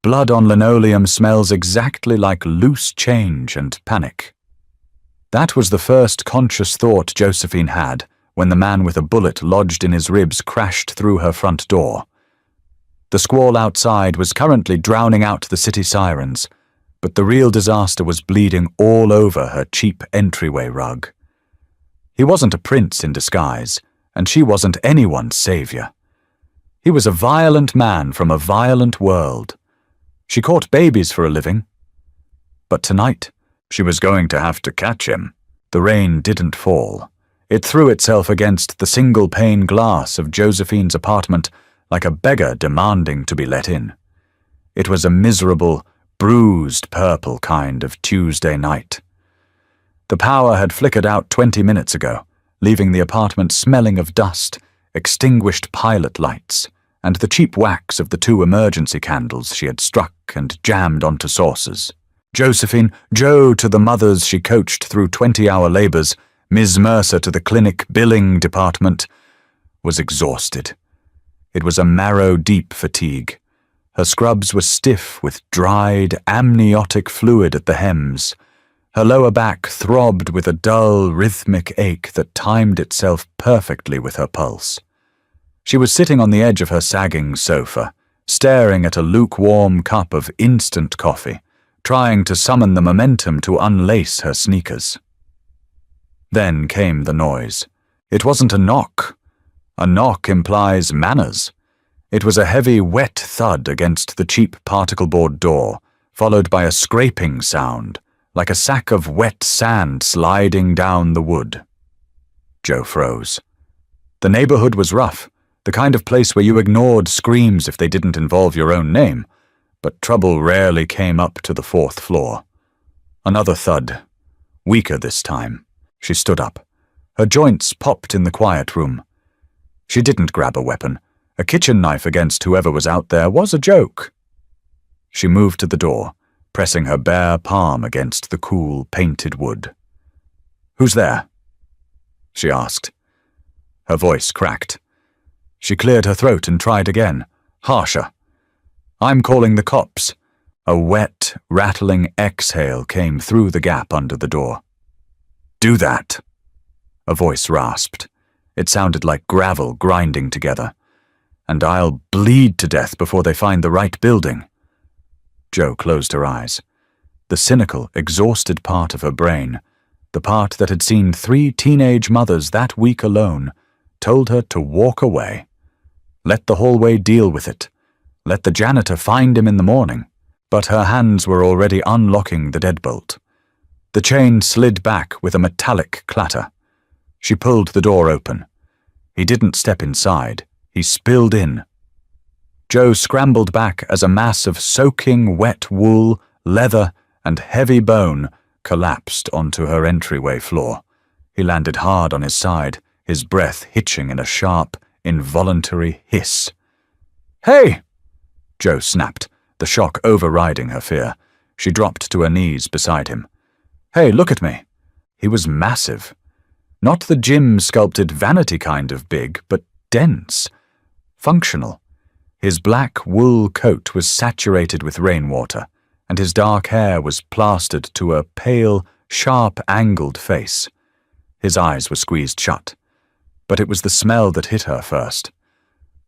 Blood on linoleum smells exactly like loose change and panic. That was the first conscious thought Josephine had when the man with a bullet lodged in his ribs crashed through her front door. The squall outside was currently drowning out the city sirens, but the real disaster was bleeding all over her cheap entryway rug. He wasn't a prince in disguise, and she wasn't anyone's savior. He was a violent man from a violent world. She caught babies for a living. But tonight, she was going to have to catch him. The rain didn't fall. It threw itself against the single-pane glass of Josephine's apartment like a beggar demanding to be let in. It was a miserable, bruised purple kind of Tuesday night. The power had flickered out 20 minutes ago, leaving the apartment smelling of dust, extinguished pilot lights, and the cheap wax of the 2 emergency candles she had struck and jammed onto saucers. Josephine, Joe to the mothers she coached through 20-hour labors, Ms. Mercer to the clinic billing department, was exhausted. It was a marrow-deep fatigue. Her scrubs were stiff with dried, amniotic fluid at the hems. Her lower back throbbed with a dull, rhythmic ache that timed itself perfectly with her pulse. She was sitting on the edge of her sagging sofa, staring at a lukewarm cup of instant coffee, trying to summon the momentum to unlace her sneakers. Then came the noise. It wasn't a knock. A knock implies manners. It was a heavy, wet thud against the cheap particle board door, followed by a scraping sound, like a sack of wet sand sliding down the wood. Joe froze. The neighborhood was rough, the kind of place where you ignored screams if they didn't involve your own name, but trouble rarely came up to the 4th floor. Another thud, weaker this time. She stood up. Her joints popped in the quiet room. She didn't grab a weapon. A kitchen knife against whoever was out there was a joke. She moved to the door, pressing her bare palm against the cool, painted wood. "Who's there?" she asked. Her voice cracked. She cleared her throat and tried again, harsher. "I'm calling the cops." A wet, rattling exhale came through the gap under the door. "Do that," a voice rasped. It sounded like gravel grinding together. "And I'll bleed to death before they find the right building." Joe closed her eyes. The cynical, exhausted part of her brain, the part that had seen 3 teenage mothers that week alone, told her to walk away. Let the hallway deal with it. Let the janitor find him in the morning. But her hands were already unlocking the deadbolt. The chain slid back with a metallic clatter. She pulled the door open. He didn't step inside. He spilled in. Joe scrambled back as a mass of soaking wet wool, leather, and heavy bone collapsed onto her entryway floor. He landed hard on his side, his breath hitching in a sharp, involuntary hiss. "Hey!" Joe snapped, the shock overriding her fear. She dropped to her knees beside him. "Hey, look at me." He was massive. Not the gym-sculpted vanity kind of big, but dense, functional. His black wool coat was saturated with rainwater, and his dark hair was plastered to a pale, sharp-angled face. His eyes were squeezed shut. But it was the smell that hit her first.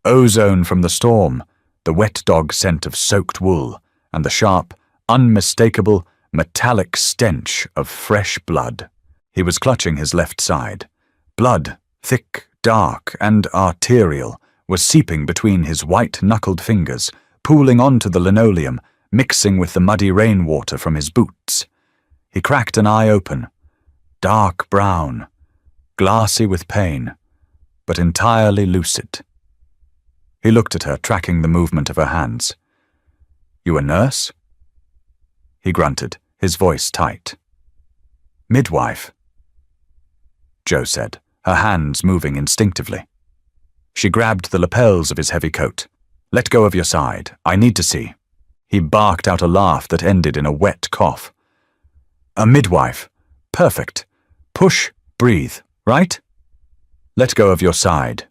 Ozone from the storm, the wet dog scent of soaked wool, and the sharp, unmistakable, metallic stench of fresh blood. He was clutching his left side. Blood, thick, dark, and arterial, was seeping between his white-knuckled fingers, pooling onto the linoleum, mixing with the muddy rainwater from his boots. He cracked an eye open. Dark brown, glassy with pain, but entirely lucid. He looked at her, tracking the movement of her hands. "You a nurse?" He grunted, his voice tight. "Midwife," Joe said, her hands moving instinctively. She grabbed the lapels of his heavy coat. "Let go of your side. I need to see." He barked out a laugh that ended in a wet cough. "A midwife. Perfect. Push, breathe, right? Let go of your side."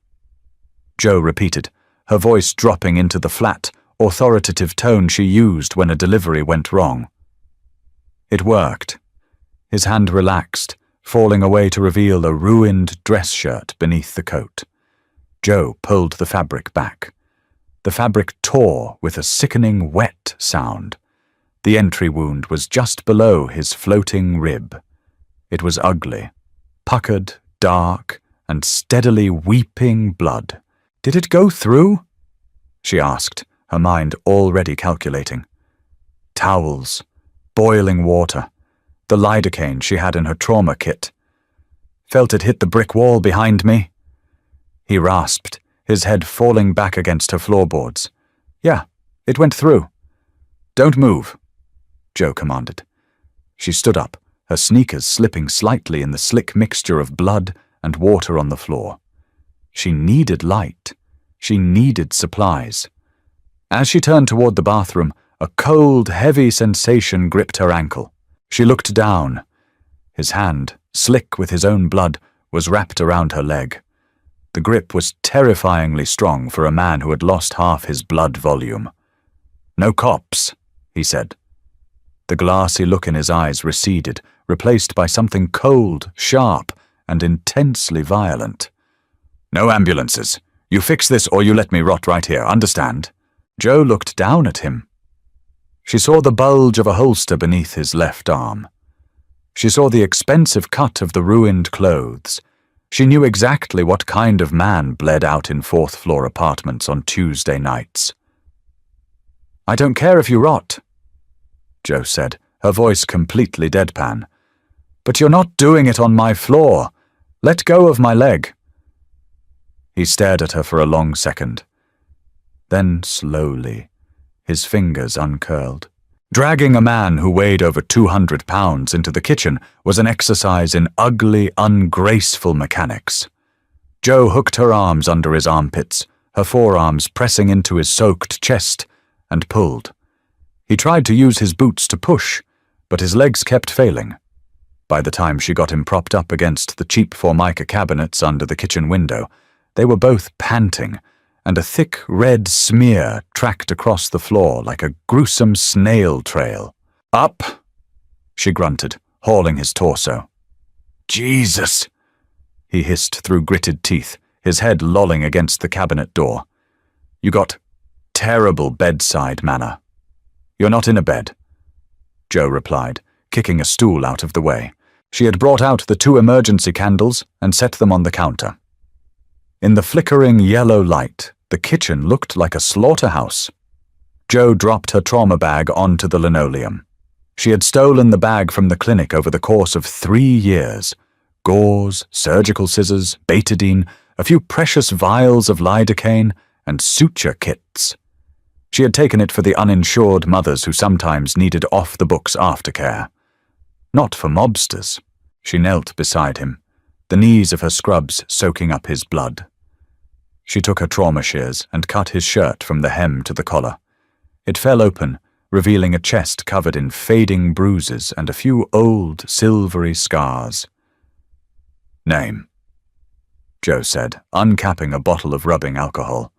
Joe repeated, her voice dropping into the flat, authoritative tone she used when a delivery went wrong. It worked. His hand relaxed, falling away to reveal a ruined dress shirt beneath the coat. Joe pulled the fabric back. The fabric tore with a sickening wet sound. The entry wound was just below his floating rib. It was ugly, puckered, dark, and steadily weeping blood. "Did it go through?" she asked, her mind already calculating. Towels, boiling water, the lidocaine she had in her trauma kit. "Felt it hit the brick wall behind me," he rasped, his head falling back against her floorboards. "Yeah, it went through." "Don't move," Joe commanded. She stood up, her sneakers slipping slightly in the slick mixture of blood and water on the floor. She needed light. She needed supplies. As she turned toward the bathroom, a cold, heavy sensation gripped her ankle. She looked down. His hand, slick with his own blood, was wrapped around her leg. The grip was terrifyingly strong for a man who had lost half his blood volume. "No cops," he said. The glassy look in his eyes receded, replaced by something cold, sharp, and intensely violent. "No ambulances. You fix this or you let me rot right here, understand?" Joe looked down at him. She saw the bulge of a holster beneath his left arm. She saw the expensive cut of the ruined clothes. She knew exactly what kind of man bled out in fourth-floor apartments on Tuesday nights. "I don't care if you rot," Joe said, her voice completely deadpan. "But you're not doing it on my floor. Let go of my leg." He stared at her for a long second. Then slowly, his fingers uncurled. Dragging a man who weighed over 200 pounds into the kitchen was an exercise in ugly, ungraceful mechanics. Joe hooked her arms under his armpits, her forearms pressing into his soaked chest, and pulled. He tried to use his boots to push, but his legs kept failing. By the time she got him propped up against the cheap Formica cabinets under the kitchen window, they were both panting, and a thick red smear tracked across the floor like a gruesome snail trail. "Up," she grunted, hauling his torso. "Jesus," he hissed through gritted teeth, his head lolling against the cabinet door. "You got terrible bedside manner." "You're not in a bed," Joe replied, kicking a stool out of the way. She had brought out the 2 emergency candles and set them on the counter. In the flickering yellow light, the kitchen looked like a slaughterhouse. Joe dropped her trauma bag onto the linoleum. She had stolen the bag from the clinic over the course of 3 years. Gauze, surgical scissors, betadine, a few precious vials of lidocaine, and suture kits. She had taken it for the uninsured mothers who sometimes needed off-the-books aftercare. Not for mobsters. She knelt beside him, the knees of her scrubs soaking up his blood. She took her trauma shears and cut his shirt from the hem to the collar. It fell open, revealing a chest covered in fading bruises and a few old, silvery scars. "Name," Joe said, uncapping a bottle of rubbing alcohol.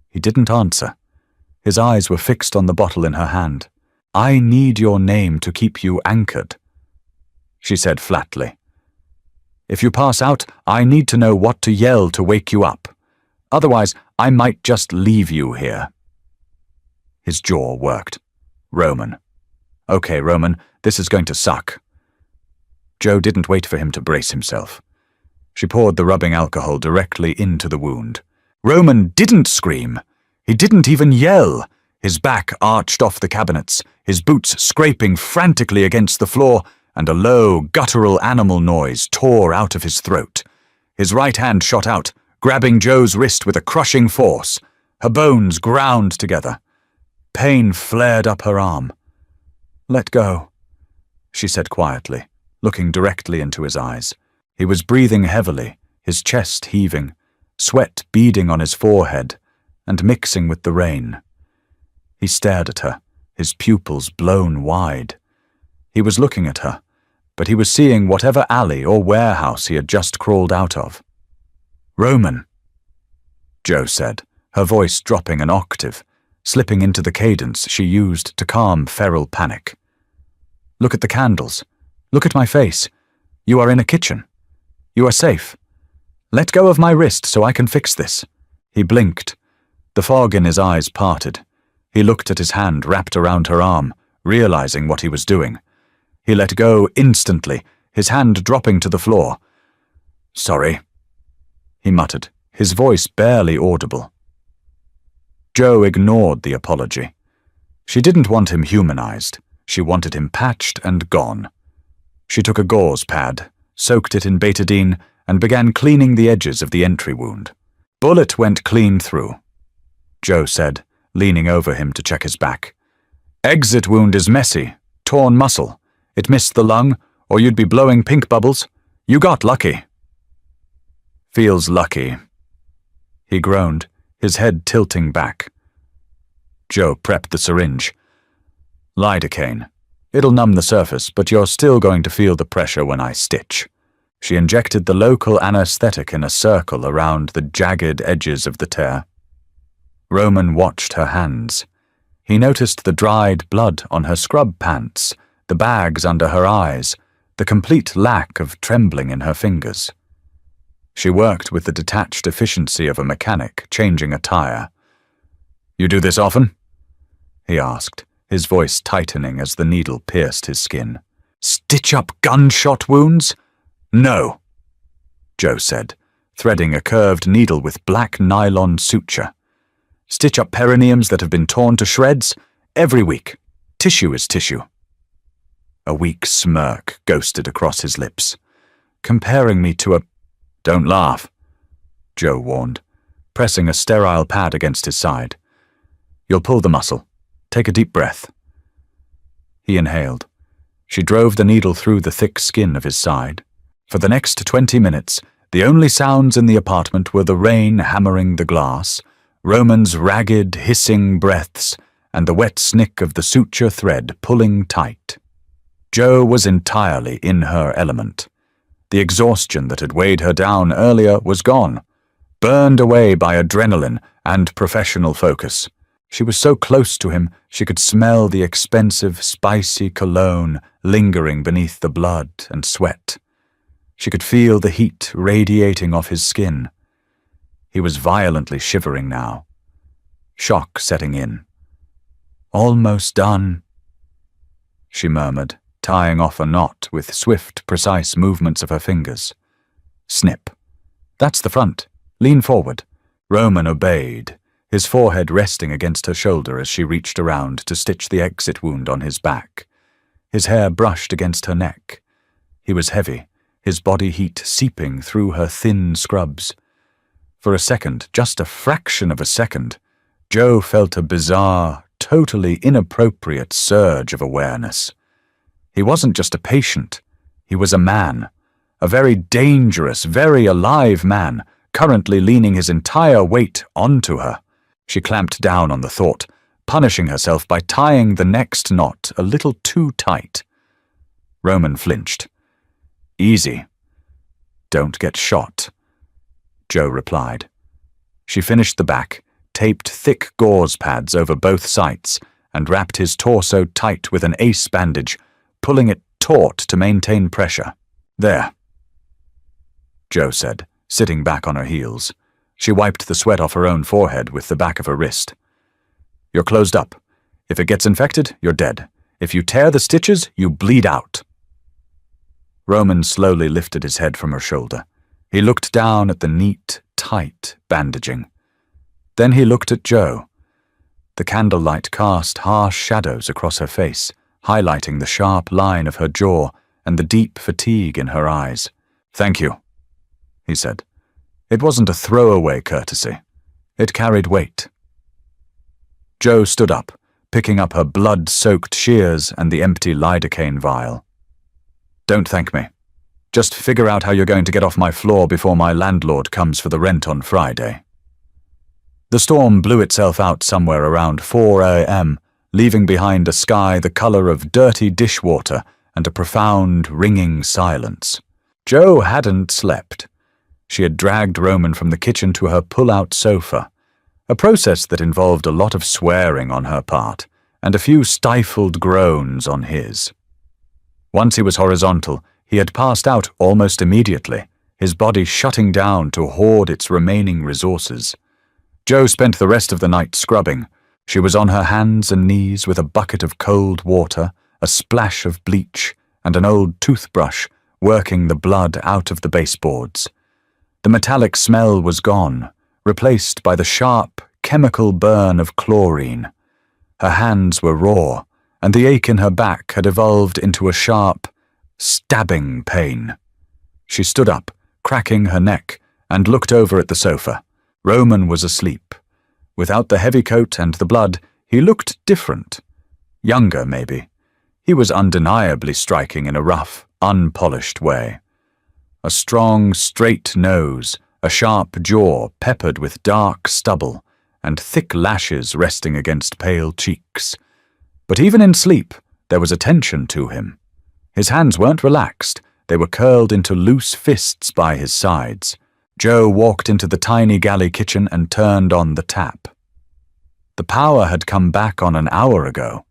He didn't answer. His eyes were fixed on the bottle in her hand. "I need your name to keep you anchored," she said flatly. "If you pass out, I need to know what to yell to wake you up. Otherwise, I might just leave you here." His jaw worked. "Roman. Okay, Roman, this is going to suck." Joe didn't wait for him to brace himself. She poured the rubbing alcohol directly into the wound. Roman didn't scream. He didn't even yell. His back arched off the cabinets, his boots scraping frantically against the floor, and a low, guttural animal noise tore out of his throat. His right hand shot out, grabbing Joe's wrist with a crushing force. Her bones ground together. Pain flared up her arm. "Let go," she said quietly, looking directly into his eyes. He was breathing heavily, his chest heaving, sweat beading on his forehead and mixing with the rain. He stared at her, his pupils blown wide. He was looking at her, but he was seeing whatever alley or warehouse he had just crawled out of. "Roman," Joe said, her voice dropping an octave, slipping into the cadence she used to calm feral panic. "Look at the candles. Look at my face. You are in a kitchen. You are safe. Let go of my wrist so I can fix this." He blinked. The fog in his eyes parted. He looked at his hand wrapped around her arm, realizing what he was doing. He let go instantly, his hand dropping to the floor. "Sorry," he muttered, his voice barely audible. Jo ignored the apology. She didn't want him humanized. She wanted him patched and gone. She took a gauze pad, soaked it in betadine, and began cleaning the edges of the entry wound. "Bullet went clean through," Jo said, leaning over him to check his back. "Exit wound is messy, torn muscle. It missed the lung, or you'd be blowing pink bubbles. You got lucky." "Feels lucky," he groaned, his head tilting back. Jo prepped the syringe. "Lidocaine. It'll numb the surface, but you're still going to feel the pressure when I stitch." She injected the local anesthetic in a circle around the jagged edges of the tear. Roman watched her hands. He noticed the dried blood on her scrub pants, the bags under her eyes, the complete lack of trembling in her fingers. She worked with the detached efficiency of a mechanic changing a tire. "You do this often?" he asked, his voice tightening as the needle pierced his skin. "Stitch up gunshot wounds? No," Jo said, threading a curved needle with black nylon suture. "Stitch up perineums that have been torn to shreds? Every week. Tissue is tissue." A weak smirk ghosted across his lips. "Comparing me to a—" "Don't laugh," Jo warned, pressing a sterile pad against his side. "You'll pull the muscle. Take a deep breath." He inhaled. She drove the needle through the thick skin of his side. For the next 20 minutes, the only sounds in the apartment were the rain hammering the glass, Roman's ragged, hissing breaths, and the wet snick of the suture thread pulling tight. Jo was entirely in her element. The exhaustion that had weighed her down earlier was gone, burned away by adrenaline and professional focus. She was so close to him she could smell the expensive, spicy cologne lingering beneath the blood and sweat. She could feel the heat radiating off his skin. He was violently shivering now. Shock setting in. "Almost done," she murmured, tying off a knot with swift, precise movements of her fingers. Snip. "That's the front. Lean forward." Roman obeyed, his forehead resting against her shoulder as she reached around to stitch the exit wound on his back. His hair brushed against her neck. He was heavy, his body heat seeping through her thin scrubs. For a second, just a fraction of a second, Jo felt a bizarre, totally inappropriate surge of awareness. He wasn't just a patient. He was a man. A very dangerous, very alive man, currently leaning his entire weight onto her. She clamped down on the thought, punishing herself by tying the next knot a little too tight. Roman flinched. "Easy. Don't get shot," Jo replied. She finished the back, taped thick gauze pads over both sides, and wrapped his torso tight with an ace bandage, pulling it taut to maintain pressure. "There," Jo said, sitting back on her heels. She wiped the sweat off her own forehead with the back of her wrist. "You're closed up. If it gets infected, you're dead. If you tear the stitches, you bleed out." Roman slowly lifted his head from her shoulder. He looked down at the neat, tight bandaging. Then he looked at Jo. The candlelight cast harsh shadows across her face, highlighting the sharp line of her jaw and the deep fatigue in her eyes. "Thank you," he said. It wasn't a throwaway courtesy. It carried weight. Jo stood up, picking up her blood-soaked shears and the empty lidocaine vial. "Don't thank me. Just figure out how you're going to get off my floor before my landlord comes for the rent on Friday." The storm blew itself out somewhere around 4 a.m., leaving behind a sky the color of dirty dishwater and a profound, ringing silence. Jo hadn't slept. She had dragged Roman from the kitchen to her pull-out sofa, a process that involved a lot of swearing on her part and a few stifled groans on his. Once he was horizontal, he had passed out almost immediately, his body shutting down to hoard its remaining resources. Jo spent the rest of the night scrubbing. She was on her hands and knees with a bucket of cold water, a splash of bleach, and an old toothbrush, working the blood out of the baseboards. The metallic smell was gone, replaced by the sharp, chemical burn of chlorine. Her hands were raw, and the ache in her back had evolved into a sharp, stabbing pain. She stood up, cracking her neck, and looked over at the sofa. Roman was asleep. Without the heavy coat and the blood, he looked different. Younger, maybe. He was undeniably striking in a rough, unpolished way. A strong, straight nose, a sharp jaw peppered with dark stubble, and thick lashes resting against pale cheeks. But even in sleep, there was a tension to him. His hands weren't relaxed, they were curled into loose fists by his sides. Jo walked into the tiny galley kitchen and turned on the tap. The power had come back on an hour ago.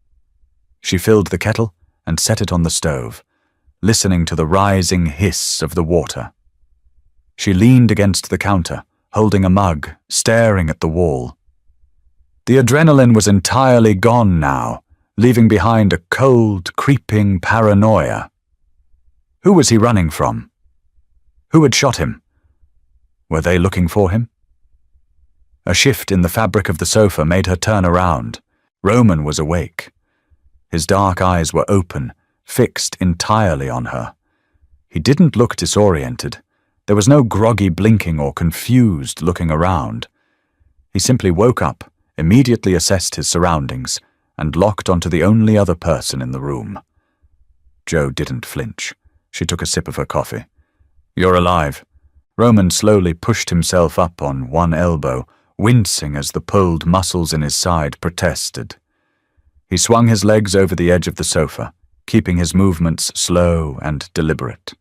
She filled the kettle and set it on the stove, listening to the rising hiss of the water. She leaned against the counter, holding a mug, staring at the wall. The adrenaline was entirely gone now, leaving behind a cold, creeping paranoia. Who was he running from? Who had shot him? Were they looking for him? A shift in the fabric of the sofa made her turn around. Roman was awake. His dark eyes were open, fixed entirely on her. He didn't look disoriented. There was no groggy blinking or confused looking around. He simply woke up, immediately assessed his surroundings, and locked onto the only other person in the room. Jo didn't flinch. She took a sip of her coffee. "You're alive." Roman slowly pushed himself up on one elbow, wincing as the pulled muscles in his side protested. He swung his legs over the edge of the sofa, keeping his movements slow and deliberate.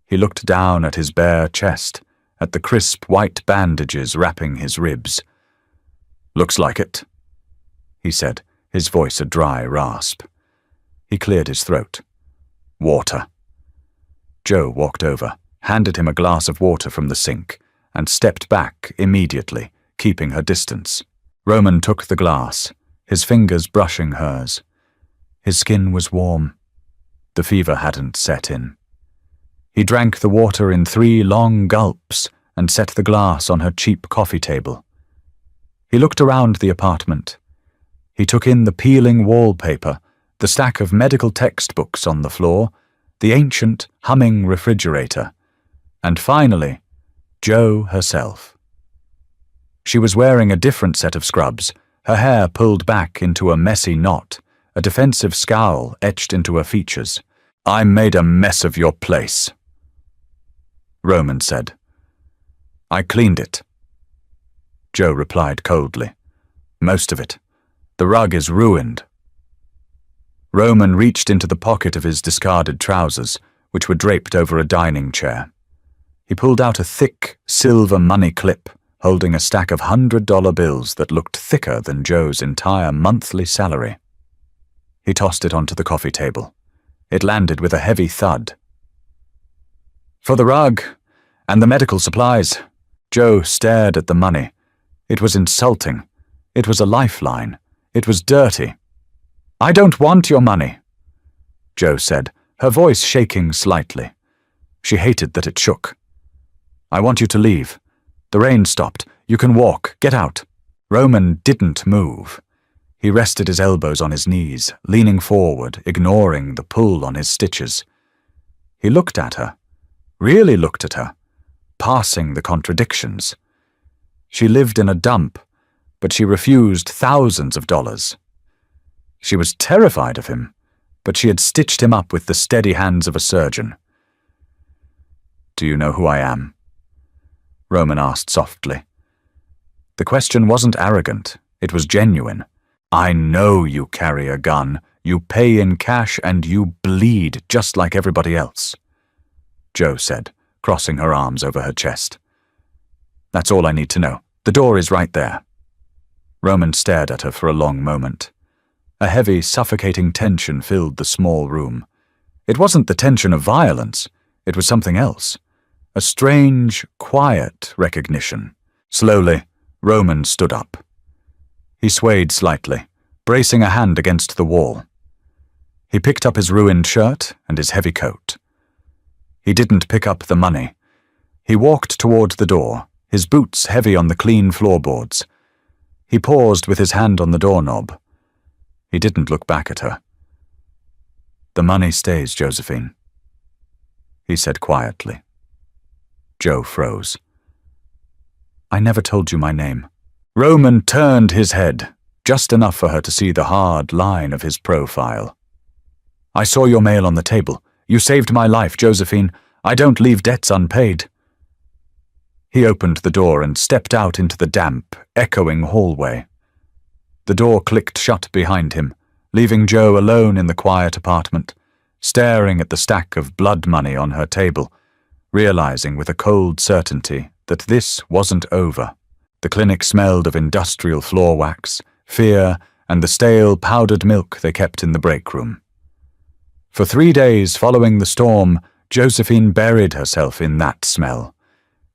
He looked down at his bare chest, at the crisp white bandages wrapping his ribs. "Looks like it," he said, his voice a dry rasp. He cleared his throat. "Water." Jo walked over, handed him a glass of water from the sink, and stepped back immediately, keeping her distance. Roman took the glass, his fingers brushing hers. His skin was warm. The fever hadn't set in. He drank the water in 3 long gulps and set the glass on her cheap coffee table. He looked around the apartment. He took in the peeling wallpaper, the stack of medical textbooks on the floor, the ancient, humming refrigerator, and finally, Jo herself. She was wearing a different set of scrubs, her hair pulled back into a messy knot, a defensive scowl etched into her features. "I made a mess of your place," Roman said. "I cleaned it," Jo replied coldly. "Most of it. The rug is ruined." Roman reached into the pocket of his discarded trousers, which were draped over a dining chair. He pulled out a thick, silver money clip, holding a stack of $100 bills that looked thicker than Jo's entire monthly salary. He tossed it onto the coffee table. It landed with a heavy thud. "For the rug, and the medical supplies." Jo stared at the money. It was insulting. It was a lifeline. It was dirty. "I don't want your money," Jo said, her voice shaking slightly. She hated that it shook. "I want you to leave. The rain stopped. You can walk. Get out." Roman didn't move. He rested his elbows on his knees, leaning forward, ignoring the pull on his stitches. He looked at her, really looked at her, parsing the contradictions. She lived in a dump, but she refused thousands of dollars. She was terrified of him, but she had stitched him up with the steady hands of a surgeon. "Do you know who I am?" Roman asked softly. The question wasn't arrogant, it was genuine. "I know you carry a gun, you pay in cash, and you bleed just like everybody else," Jo said, crossing her arms over her chest. "That's all I need to know. The door is right there." Roman stared at her for a long moment. A heavy, suffocating tension filled the small room. It wasn't the tension of violence. It was something else. A strange, quiet recognition. Slowly, Roman stood up. He swayed slightly, bracing a hand against the wall. He picked up his ruined shirt and his heavy coat. He didn't pick up the money. He walked toward the door, his boots heavy on the clean floorboards. He paused with his hand on the doorknob. He didn't look back at her. "The money stays, Josephine," he said quietly. Jo froze. "I never told you my name." Roman turned his head, just enough for her to see the hard line of his profile. "I saw your mail on the table. You saved my life, Josephine. I don't leave debts unpaid." He opened the door and stepped out into the damp, echoing hallway. The door clicked shut behind him, leaving Jo alone in the quiet apartment, staring at the stack of blood money on her table, realizing with a cold certainty that this wasn't over. The clinic smelled of industrial floor wax, fear, and the stale powdered milk they kept in the break room. For 3 days following the storm, Josephine buried herself in that smell.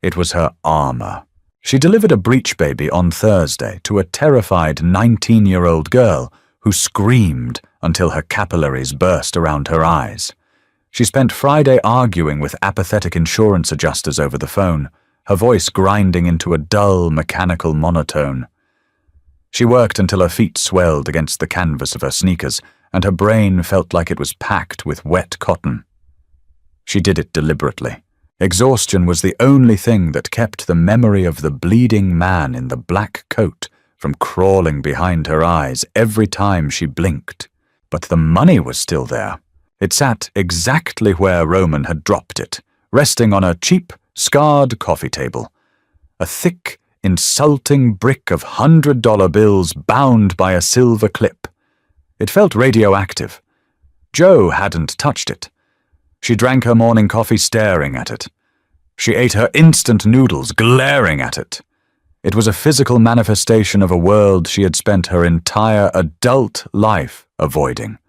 It was her armor. She delivered a breech baby on Thursday to a terrified 19-year-old girl who screamed until her capillaries burst around her eyes. She spent Friday arguing with apathetic insurance adjusters over the phone, her voice grinding into a dull, mechanical monotone. She worked until her feet swelled against the canvas of her sneakers, and her brain felt like it was packed with wet cotton. She did it deliberately. Exhaustion was the only thing that kept the memory of the bleeding man in the black coat from crawling behind her eyes every time she blinked. But the money was still there. It sat exactly where Roman had dropped it, resting on a cheap, scarred coffee table. A thick, insulting brick of $100 bills bound by a silver clip. It felt radioactive. Jo hadn't touched it. She drank her morning coffee staring at it. She ate her instant noodles glaring at it. It was a physical manifestation of a world she had spent her entire adult life avoiding.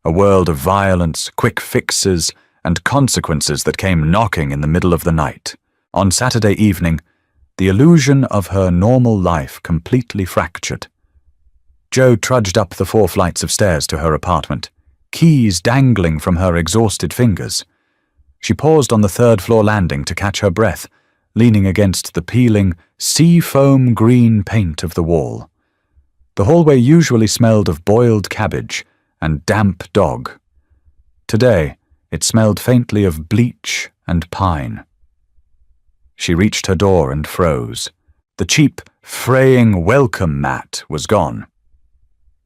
A world of violence, quick fixes, and consequences that came knocking in the middle of the night. On Saturday evening, the illusion of her normal life completely fractured. Jo trudged up the 4 flights of stairs to her apartment, keys dangling from her exhausted fingers. She paused on the 3rd-floor landing to catch her breath, leaning against the peeling, sea-foam green paint of the wall. The hallway usually smelled of boiled cabbage and damp dog. Today, it smelled faintly of bleach and pine. She reached her door and froze. The cheap, fraying welcome mat was gone.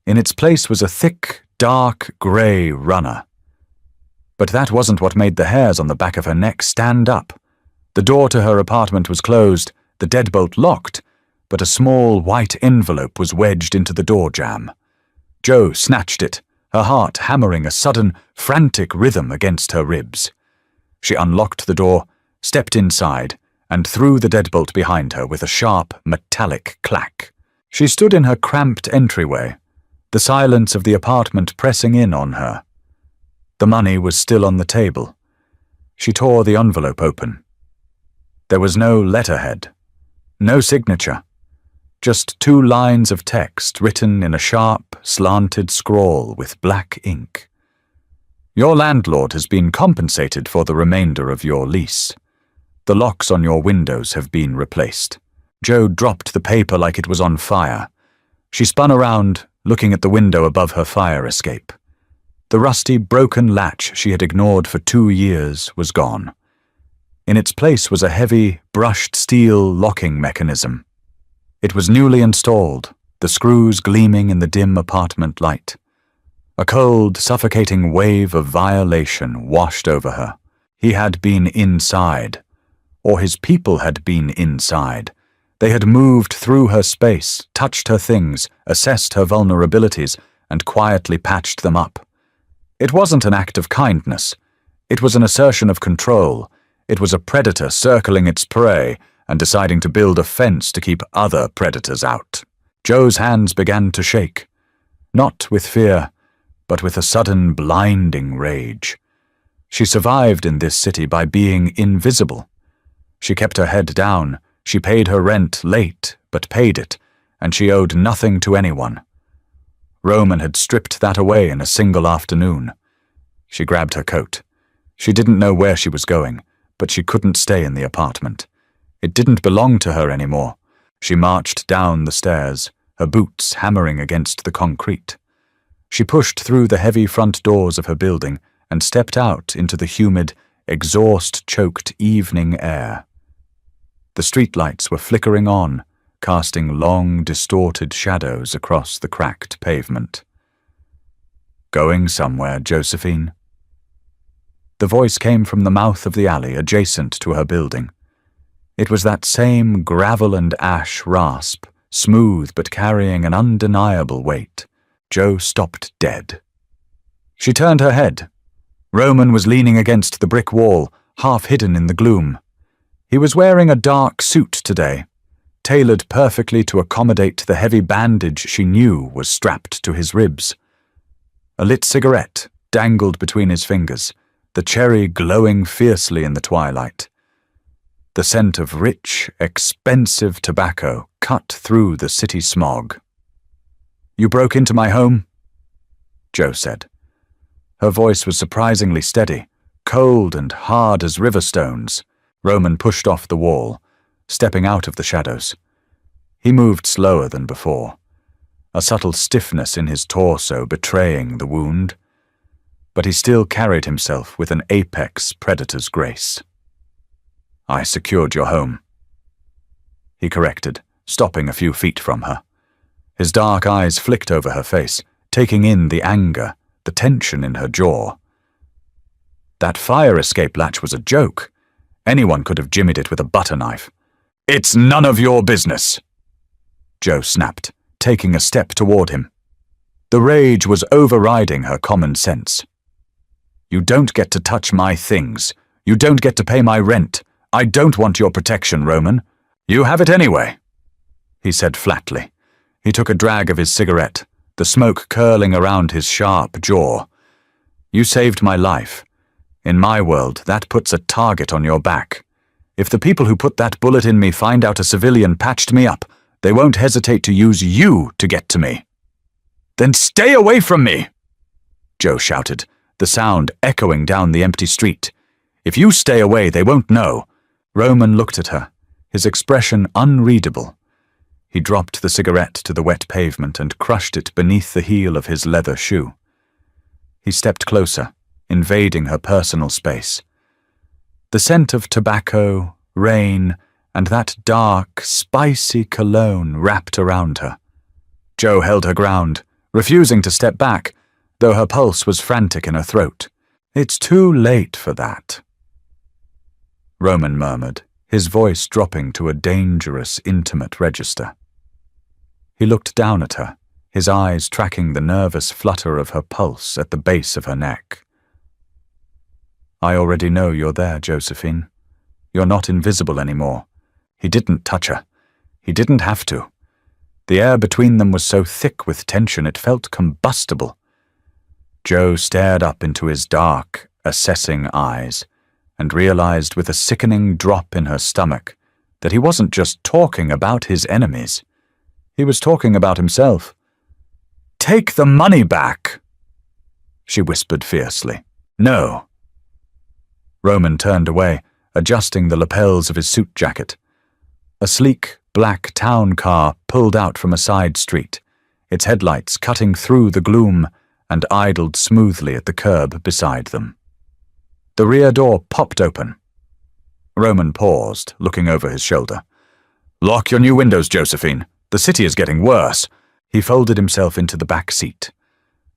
In its place was a thick, dark grey runner. But that wasn't what made the hairs on the back of her neck stand up. The door to her apartment was closed, the deadbolt locked, but a small white envelope was wedged into the door jamb. Jo snatched it, her heart hammering a sudden, frantic rhythm against her ribs. She unlocked the door, stepped inside, and threw the deadbolt behind her with a sharp, metallic clack. She stood in her cramped entryway, the silence of the apartment pressing in on her. The money was still on the table. She tore the envelope open. There was no letterhead, no signature, just 2 lines of text written in a sharp, slanted scrawl with black ink. "Your landlord has been compensated for the remainder of your lease. The locks on your windows have been replaced." Jo dropped the paper like it was on fire. She spun around, looking at the window above her fire escape. The rusty, broken latch she had ignored for 2 years was gone. In its place was a heavy, brushed steel locking mechanism. It was newly installed, the screws gleaming in the dim apartment light. A cold, suffocating wave of violation washed over her. He had been inside, or his people had been inside. They had moved through her space, touched her things, assessed her vulnerabilities, and quietly patched them up. It wasn't an act of kindness. It was an assertion of control. It was a predator circling its prey and deciding to build a fence to keep other predators out. Joe's hands began to shake, not with fear, but with a sudden blinding rage. She survived in this city by being invisible. She kept her head down, she paid her rent late, but paid it, and she owed nothing to anyone. Roman had stripped that away in a single afternoon. She grabbed her coat. She didn't know where she was going, but she couldn't stay in the apartment. It didn't belong to her anymore. She marched down the stairs, her boots hammering against the concrete. She pushed through the heavy front doors of her building and stepped out into the humid, exhaust-choked evening air. The streetlights were flickering on, casting long, distorted shadows across the cracked pavement. "Going somewhere, Josephine?" The voice came from the mouth of the alley adjacent to her building. It was that same gravel and ash rasp, smooth but carrying an undeniable weight. Joe stopped dead. She turned her head. Roman was leaning against the brick wall, half hidden in the gloom. He was wearing a dark suit today, tailored perfectly to accommodate the heavy bandage she knew was strapped to his ribs. A lit cigarette dangled between his fingers, the cherry glowing fiercely in the twilight. The scent of rich, expensive tobacco cut through the city smog. "You broke into my home?" Joe said. Her voice was surprisingly steady, cold and hard as river stones. Roman pushed off the wall, stepping out of the shadows. He moved slower than before, a subtle stiffness in his torso betraying the wound, but he still carried himself with an apex predator's grace. "I secured your home," he corrected, stopping a few feet from her. His dark eyes flicked over her face, taking in the anger, the tension in her jaw. That fire escape latch was a joke. Anyone could have jimmied it with a butter knife. "It's none of your business," Joe snapped, taking a step toward him. The rage was overriding her common sense. "You don't get to touch my things. You don't get to pay my rent. I don't want your protection, Roman. You have it anyway," he said flatly. He took a drag of his cigarette, the smoke curling around his sharp jaw. "You saved my life. In my world, that puts a target on your back. If the people who put that bullet in me find out a civilian patched me up, they won't hesitate to use you to get to me." "Then stay away from me!" Joe shouted, the sound echoing down the empty street. "If you stay away, they won't know." Roman looked at her, his expression unreadable. He dropped the cigarette to the wet pavement and crushed it beneath the heel of his leather shoe. He stepped closer, invading her personal space. The scent of tobacco, rain, and that dark, spicy cologne wrapped around her. Joe held her ground, refusing to step back, though her pulse was frantic in her throat. "It's too late for that," Roman murmured, his voice dropping to a dangerous, intimate register. He looked down at her, his eyes tracking the nervous flutter of her pulse at the base of her neck. "I already know you're there, Josephine. You're not invisible anymore." He didn't touch her. He didn't have to. The air between them was so thick with tension it felt combustible. Joe stared up into his dark, assessing eyes, and realized with a sickening drop in her stomach that he wasn't just talking about his enemies. He was talking about himself. "Take the money back," she whispered fiercely. "No." Roman turned away, adjusting the lapels of his suit jacket. A sleek, black town car pulled out from a side street, its headlights cutting through the gloom, and idled smoothly at the curb beside them. The rear door popped open. Roman paused, looking over his shoulder. "Lock your new windows, Josephine. The city is getting worse." He folded himself into the back seat.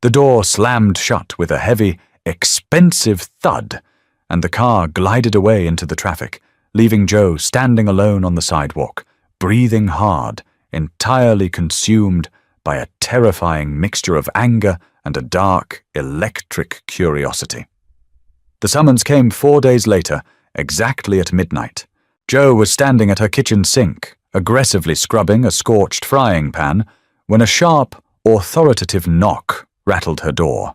The door slammed shut with a heavy, expensive thud, and the car glided away into the traffic, leaving Joe standing alone on the sidewalk, breathing hard, entirely consumed by a terrifying mixture of anger and a dark, electric curiosity. The summons came 4 days later, exactly at midnight. Joe was standing at her kitchen sink, aggressively scrubbing a scorched frying pan, when a sharp, authoritative knock rattled her door.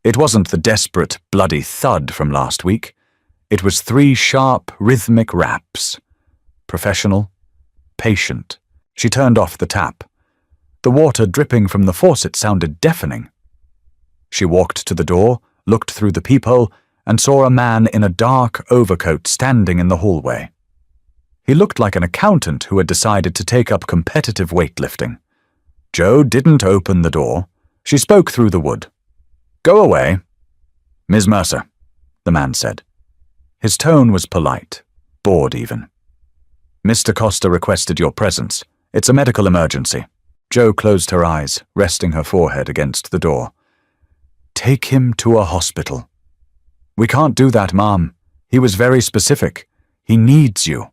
It wasn't the desperate, bloody thud from last week. It was 3 sharp, rhythmic raps. Professional, patient. She turned off the tap. The water dripping from the faucet sounded deafening. She walked to the door, looked through the peephole, and saw a man in a dark overcoat standing in the hallway. He looked like an accountant who had decided to take up competitive weightlifting. Jo didn't open the door. She spoke through the wood. "Go away." "Ms. Mercer," the man said. His tone was polite, bored even. "Mr. Costa requested your presence. It's a medical emergency." Jo closed her eyes, resting her forehead against the door. "Take him to a hospital." "We can't do that, Mom. He was very specific. He needs you."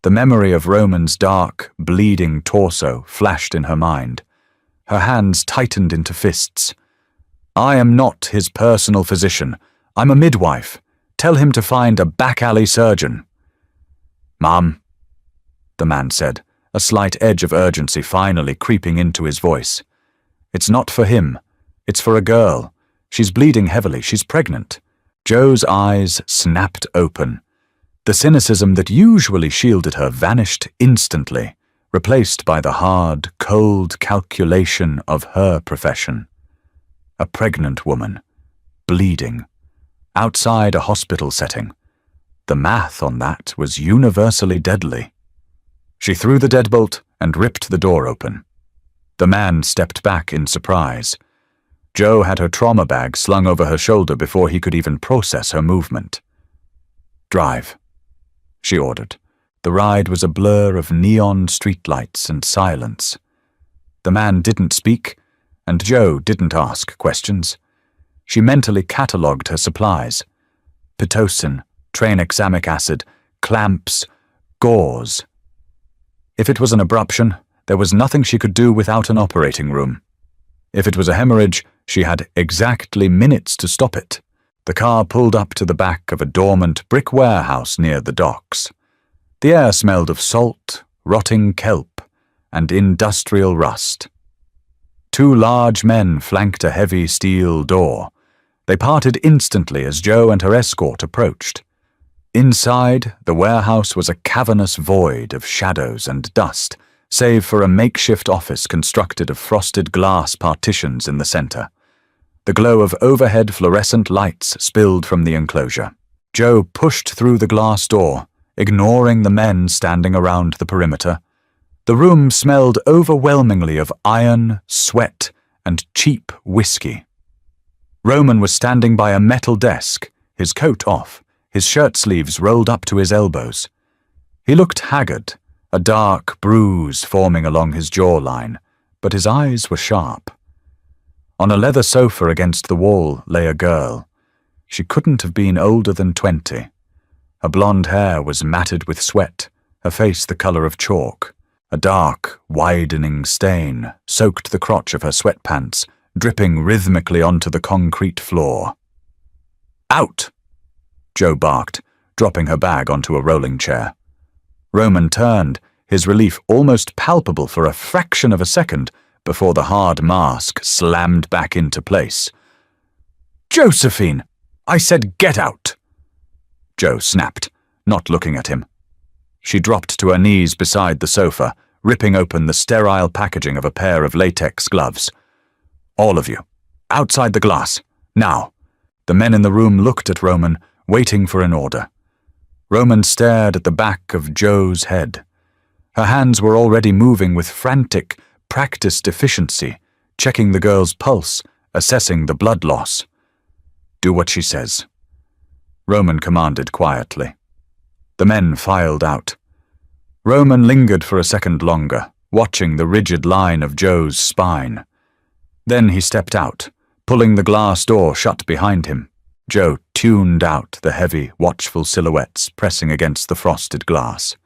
The memory of Roman's dark, bleeding torso flashed in her mind. Her hands tightened into fists. "I am not his personal physician. I'm a midwife. Tell him to find a back-alley surgeon." "Mom," the man said, a slight edge of urgency finally creeping into his voice. "It's not for him. It's for a girl. She's bleeding heavily. She's pregnant." Jo's eyes snapped open. The cynicism that usually shielded her vanished instantly, replaced by the hard, cold calculation of her profession. A pregnant woman, bleeding, outside a hospital setting. The math on that was universally deadly. She threw the deadbolt and ripped the door open. The man stepped back in surprise. Jo had her trauma bag slung over her shoulder before he could even process her movement. "Drive," she ordered. The ride was a blur of neon streetlights and silence. The man didn't speak, and Jo didn't ask questions. She mentally catalogued her supplies. Pitocin, tranexamic acid, clamps, gauze. If it was an abruption, there was nothing she could do without an operating room. If it was a hemorrhage, she had exactly minutes to stop it. The car pulled up to the back of a dormant brick warehouse near the docks. The air smelled of salt, rotting kelp, and industrial rust. 2 large men flanked a heavy steel door. They parted instantly as Jo and her escort approached. Inside, the warehouse was a cavernous void of shadows and dust, save for a makeshift office constructed of frosted glass partitions in the center. The glow of overhead fluorescent lights spilled from the enclosure. Jo pushed through the glass door, ignoring the men standing around the perimeter. The room smelled overwhelmingly of iron, sweat, and cheap whiskey. Roman was standing by a metal desk, his coat off, his shirt sleeves rolled up to his elbows. He looked haggard, a dark bruise forming along his jawline, but his eyes were sharp. On a leather sofa against the wall lay a girl. She couldn't have been older than 20. Her blonde hair was matted with sweat, her face the color of chalk. A dark, widening stain soaked the crotch of her sweatpants, dripping rhythmically onto the concrete floor. "Out!" Jo barked, dropping her bag onto a rolling chair. Roman turned, his relief almost palpable for a fraction of a second before the hard mask slammed back into place. "Josephine! I said get out!" Jo snapped, not looking at him. She dropped to her knees beside the sofa, ripping open the sterile packaging of a pair of latex gloves. "All of you, outside the glass, now." The men in the room looked at Roman, waiting for an order. Roman stared at the back of Jo's head. Her hands were already moving with frantic, practiced efficiency, checking the girl's pulse, assessing the blood loss. "Do what she says," Roman commanded quietly. The men filed out. Roman lingered for a second longer, watching the rigid line of Jo's spine. Then he stepped out, pulling the glass door shut behind him. Jo tuned out the heavy, watchful silhouettes pressing against the frosted glass.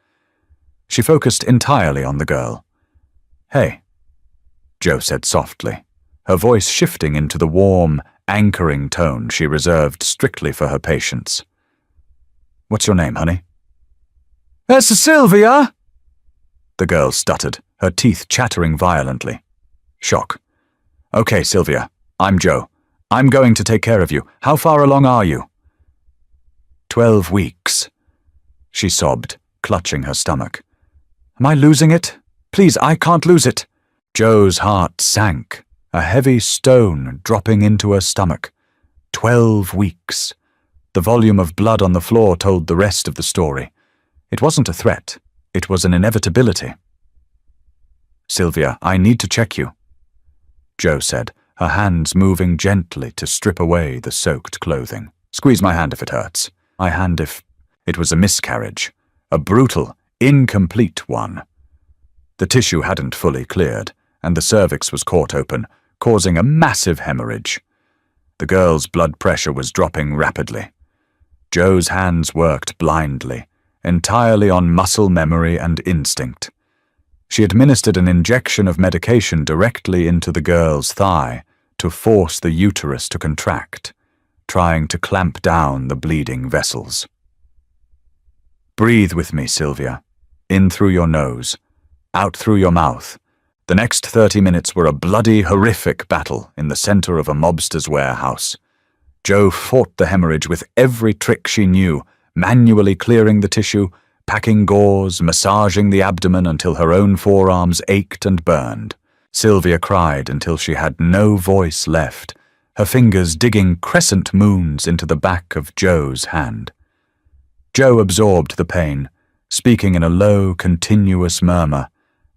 She focused entirely on the girl. "Hey," Jo said softly, her voice shifting into the warm, anchoring tone she reserved strictly for her patients. "What's your name, honey?" "It's Sylvia," the girl stuttered, her teeth chattering violently. Shock. "Okay, Sylvia, I'm Joe. I'm going to take care of you. How far along are you?" 12 weeks, she sobbed, clutching her stomach. "Am I losing it? Please, I can't lose it." Joe's heart sank, a heavy stone dropping into her stomach. 12 weeks. The volume of blood on the floor told the rest of the story. It wasn't a threat. It was an inevitability. "Sylvia, I need to check you," Joe said, her hands moving gently to strip away the soaked clothing. "Squeeze my hand if it hurts. My hand if..." It was a miscarriage. A brutal, incomplete one. The tissue hadn't fully cleared, and the cervix was caught open, causing a massive hemorrhage. The girl's blood pressure was dropping rapidly. Joe's hands worked blindly, entirely on muscle memory and instinct. She administered an injection of medication directly into the girl's thigh to force the uterus to contract, trying to clamp down the bleeding vessels. "Breathe with me, Sylvia. In through your nose, out through your mouth." The next 30 minutes were a bloody, horrific battle in the center of a mobster's warehouse. Joe fought the hemorrhage with every trick she knew, manually clearing the tissue, packing gauze, massaging the abdomen until her own forearms ached and burned. Sylvia cried until she had no voice left, her fingers digging crescent moons into the back of Joe's hand. Joe absorbed the pain, speaking in a low, continuous murmur,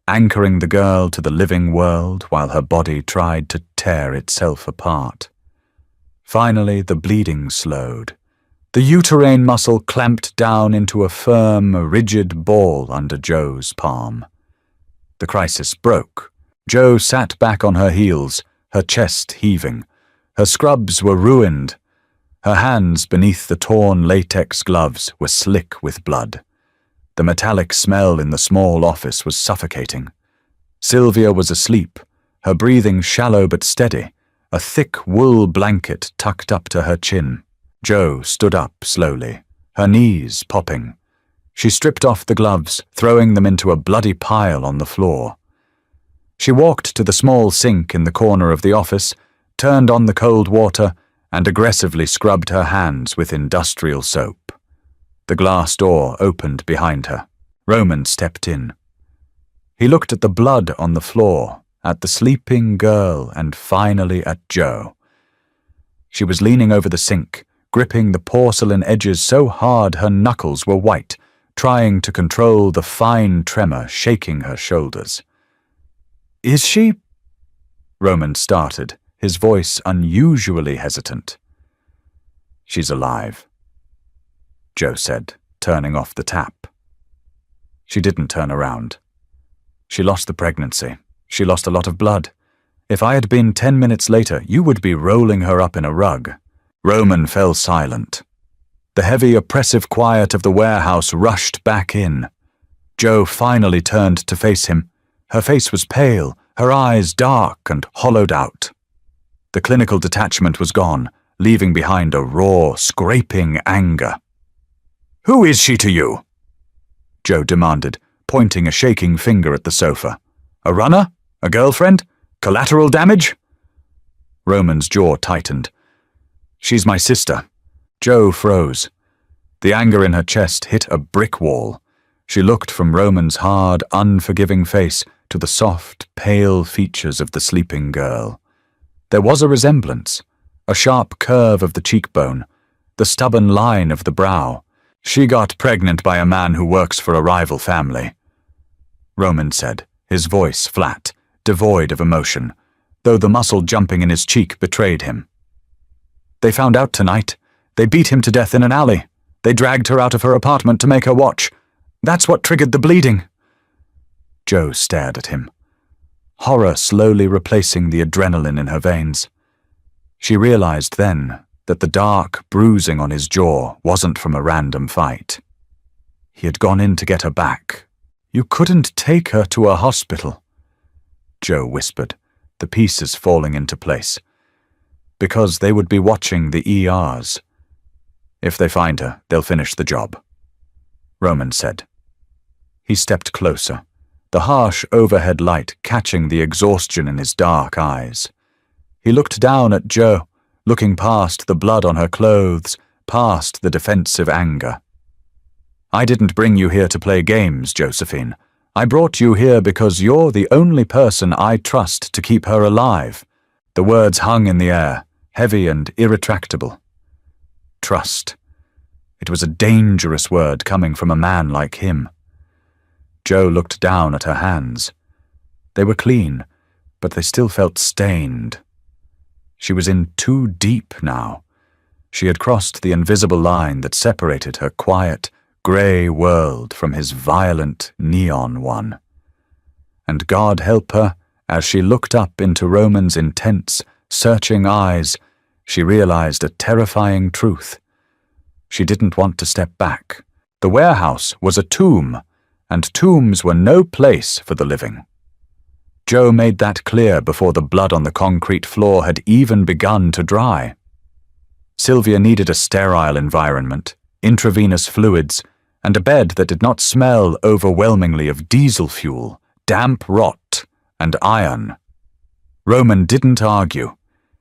anchoring the girl to the living world while her body tried to tear itself apart. Finally, the bleeding slowed. The uterine muscle clamped down into a firm, rigid ball under Joe's palm. The crisis broke. Joe sat back on her heels, her chest heaving. Her scrubs were ruined. Her hands beneath the torn latex gloves were slick with blood. The metallic smell in the small office was suffocating. Sylvia was asleep, her breathing shallow but steady, a thick wool blanket tucked up to her chin. Joe stood up slowly, her knees popping. She stripped off the gloves, throwing them into a bloody pile on the floor. She walked to the small sink in the corner of the office, turned on the cold water, and aggressively scrubbed her hands with industrial soap. The glass door opened behind her. Roman stepped in. He looked at the blood on the floor, at the sleeping girl, and finally at Joe. She was leaning over the sink, gripping the porcelain edges so hard her knuckles were white, trying to control the fine tremor shaking her shoulders. "Is she?" Roman started, his voice unusually hesitant. "She's alive," Joe said, turning off the tap. She didn't turn around. She lost the pregnancy. She lost a lot of blood. If I had been 10 minutes later, you would be rolling her up in a rug. Roman fell silent. The heavy, oppressive quiet of the warehouse rushed back in. Joe finally turned to face him. Her face was pale, her eyes dark and hollowed out. The clinical detachment was gone, leaving behind a raw, scraping anger. "Who is she to you?" Joe demanded, pointing a shaking finger at the sofa. "A runner? A girlfriend? Collateral damage?" Roman's jaw tightened. "She's my sister." Joe froze. The anger in her chest hit a brick wall. She looked from Roman's hard, unforgiving face to the soft, pale features of the sleeping girl. There was a resemblance, a sharp curve of the cheekbone, the stubborn line of the brow. "She got pregnant by a man who works for a rival family," Roman said, his voice flat, devoid of emotion, though the muscle jumping in his cheek betrayed him. "They found out tonight. They beat him to death in an alley. They dragged her out of her apartment to make her watch. That's what triggered the bleeding." Joe stared at him, horror slowly replacing the adrenaline in her veins. She realized then that the dark bruising on his jaw wasn't from a random fight. He had gone in to get her back. "You couldn't take her to a hospital," Joe whispered, the pieces falling into place. "Because they would be watching the ERs. If they find her, they'll finish the job," Roman said. He stepped closer, the harsh overhead light catching the exhaustion in his dark eyes. He looked down at Jo, looking past the blood on her clothes, past the defensive anger. "I didn't bring you here to play games, Josephine. I brought you here because you're the only person I trust to keep her alive." The words hung in the air, heavy and irretractable. Trust. It was a dangerous word coming from a man like him. Jo looked down at her hands. They were clean, but they still felt stained. She was in too deep now. She had crossed the invisible line that separated her quiet, grey world from his violent, neon one. And God help her, as she looked up into Roman's intense, searching eyes, she realized a terrifying truth. She didn't want to step back. The warehouse was a tomb, and tombs were no place for the living. Jo made that clear before the blood on the concrete floor had even begun to dry. Sylvia needed a sterile environment, intravenous fluids, and a bed that did not smell overwhelmingly of diesel fuel, damp rot, and iron. Roman didn't argue.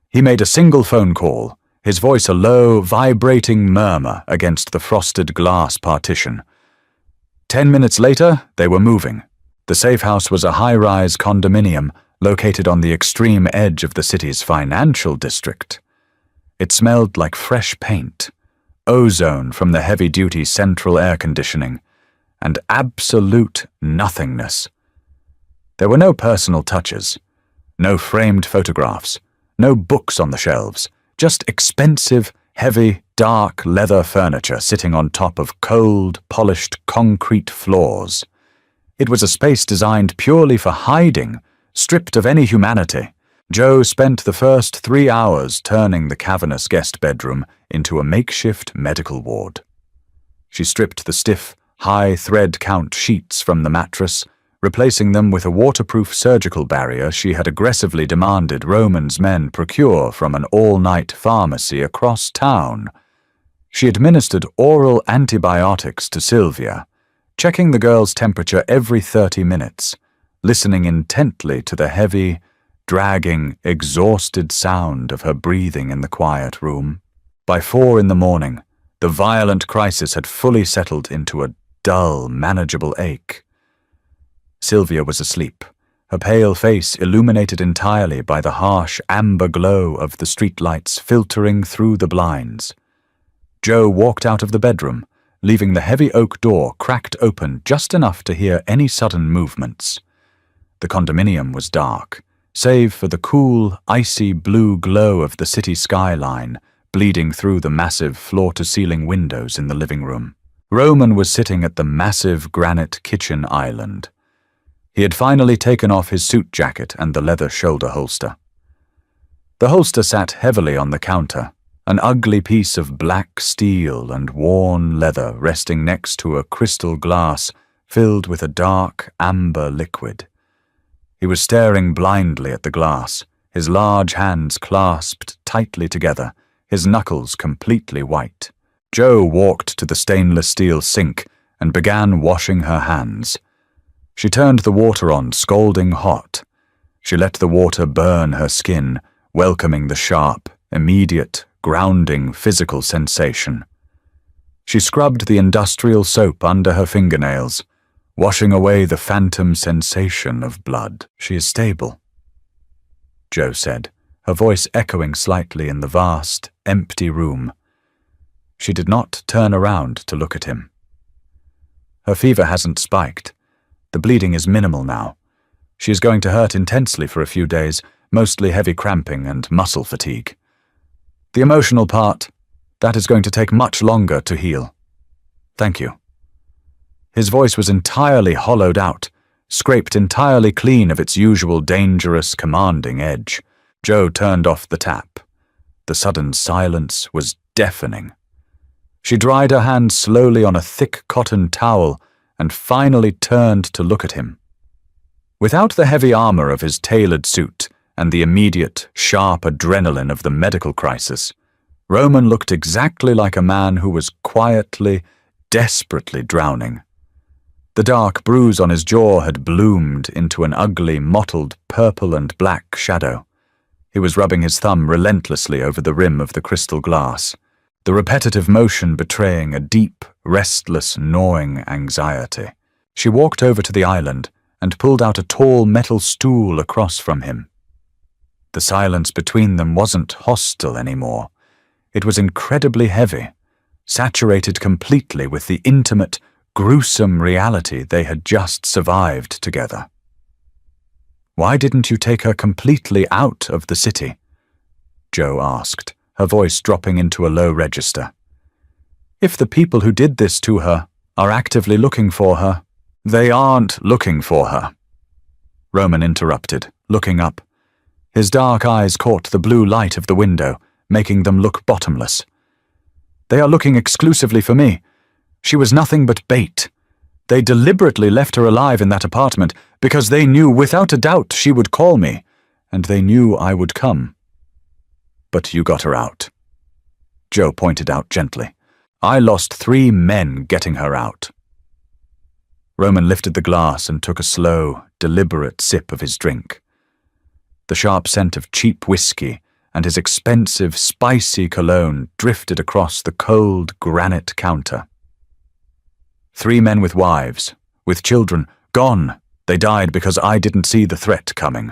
He made a single phone call, his voice a low, vibrating murmur against the frosted glass partition. 10 minutes later, they were moving. The safe house was a high-rise condominium located on the extreme edge of the city's financial district. It smelled like fresh paint, ozone from the heavy-duty central air conditioning, and absolute nothingness. There were no personal touches, no framed photographs, no books on the shelves, just expensive, heavy, dark leather furniture sitting on top of cold, polished concrete floors. It was a space designed purely for hiding, stripped of any humanity. Jo spent the first 3 hours turning the cavernous guest bedroom into a makeshift medical ward. She stripped the stiff, high thread count sheets from the mattress, replacing them with a waterproof surgical barrier she had aggressively demanded Roman's men procure from an all-night pharmacy across town. She administered oral antibiotics to Sylvia, checking the girl's temperature every 30 minutes, listening intently to the heavy, dragging, exhausted sound of her breathing in the quiet room. By 4 in the morning, the violent crisis had fully settled into a dull, manageable ache. Sylvia was asleep, her pale face illuminated entirely by the harsh amber glow of the streetlights filtering through the blinds. Jo walked out of the bedroom, leaving the heavy oak door cracked open just enough to hear any sudden movements. The condominium was dark, save for the cool, icy blue glow of the city skyline bleeding through the massive floor-to-ceiling windows in the living room. Roman was sitting at the massive granite kitchen island. He had finally taken off his suit jacket and the leather shoulder holster. The holster sat heavily on the counter, an ugly piece of black steel and worn leather resting next to a crystal glass filled with a dark, amber liquid. He was staring blindly at the glass, his large hands clasped tightly together, his knuckles completely white. Jo walked to the stainless steel sink and began washing her hands. She turned the water on, scalding hot. She let the water burn her skin, welcoming the sharp, immediate, grounding physical sensation. She scrubbed the industrial soap under her fingernails, washing away the phantom sensation of blood. "She is stable," Jo said, her voice echoing slightly in the vast, empty room. She did not turn around to look at him. "Her fever hasn't spiked. The bleeding is minimal now. She is going to hurt intensely for a few days, mostly heavy cramping and muscle fatigue. The emotional part, that is going to take much longer to heal. Thank you." His voice was entirely hollowed out, scraped entirely clean of its usual dangerous, commanding edge. Jo turned off the tap. The sudden silence was deafening. She dried her hands slowly on a thick cotton towel and finally turned to look at him. Without the heavy armor of his tailored suit and the immediate, sharp adrenaline of the medical crisis, Roman looked exactly like a man who was quietly, desperately drowning. The dark bruise on his jaw had bloomed into an ugly, mottled purple and black shadow. He was rubbing his thumb relentlessly over the rim of the crystal glass, the repetitive motion betraying a deep, restless, gnawing anxiety. She walked over to the island and pulled out a tall metal stool across from him. The silence between them wasn't hostile anymore. It was incredibly heavy, saturated completely with the intimate, gruesome reality they had just survived together. "Why didn't you take her completely out of the city?" Jo asked, her voice dropping into a low register. "If the people who did this to her are actively looking for her, they aren't looking for her," Roman interrupted, looking up. His dark eyes caught the blue light of the window, making them look bottomless. "They are looking exclusively for me. She was nothing but bait. They deliberately left her alive in that apartment because they knew without a doubt she would call me, and they knew I would come. But you got her out," Jo pointed out gently. "I lost 3 men getting her out." Roman lifted the glass and took a slow, deliberate sip of his drink. The sharp scent of cheap whiskey and his expensive, spicy cologne drifted across the cold granite counter. 3 men with wives, with children, gone. They died because I didn't see the threat coming.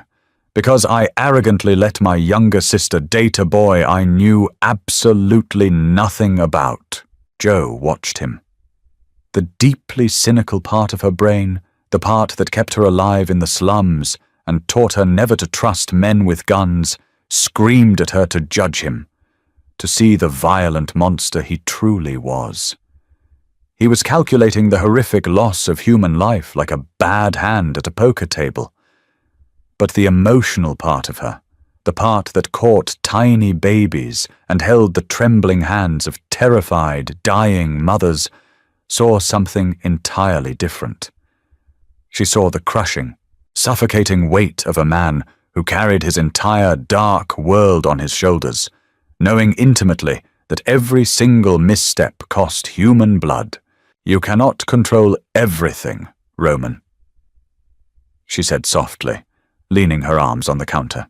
Because I arrogantly let my younger sister date a boy I knew absolutely nothing about. Jo watched him. The deeply cynical part of her brain, the part that kept her alive in the slums and taught her never to trust men with guns, screamed at her to judge him, to see the violent monster he truly was. He was calculating the horrific loss of human life like a bad hand at a poker table. But the emotional part of her, the part that caught tiny babies and held the trembling hands of terrified, dying mothers, saw something entirely different. She saw the crushing, suffocating weight of a man who carried his entire dark world on his shoulders, knowing intimately that every single misstep cost human blood. "You cannot control everything, Roman," she said softly, leaning her arms on the counter.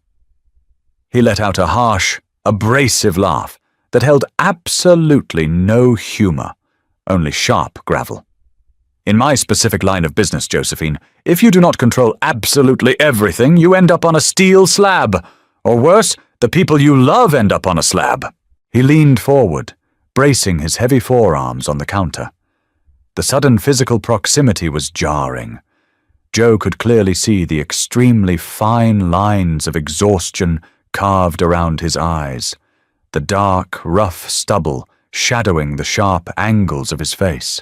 He let out a harsh, abrasive laugh that held absolutely no humor, only sharp gravel. "In my specific line of business, Josephine, if you do not control absolutely everything, you end up on a steel slab. Or worse, the people you love end up on a slab." He leaned forward, bracing his heavy forearms on the counter. The sudden physical proximity was jarring. Jo could clearly see the extremely fine lines of exhaustion carved around his eyes, the dark, rough stubble shadowing the sharp angles of his face.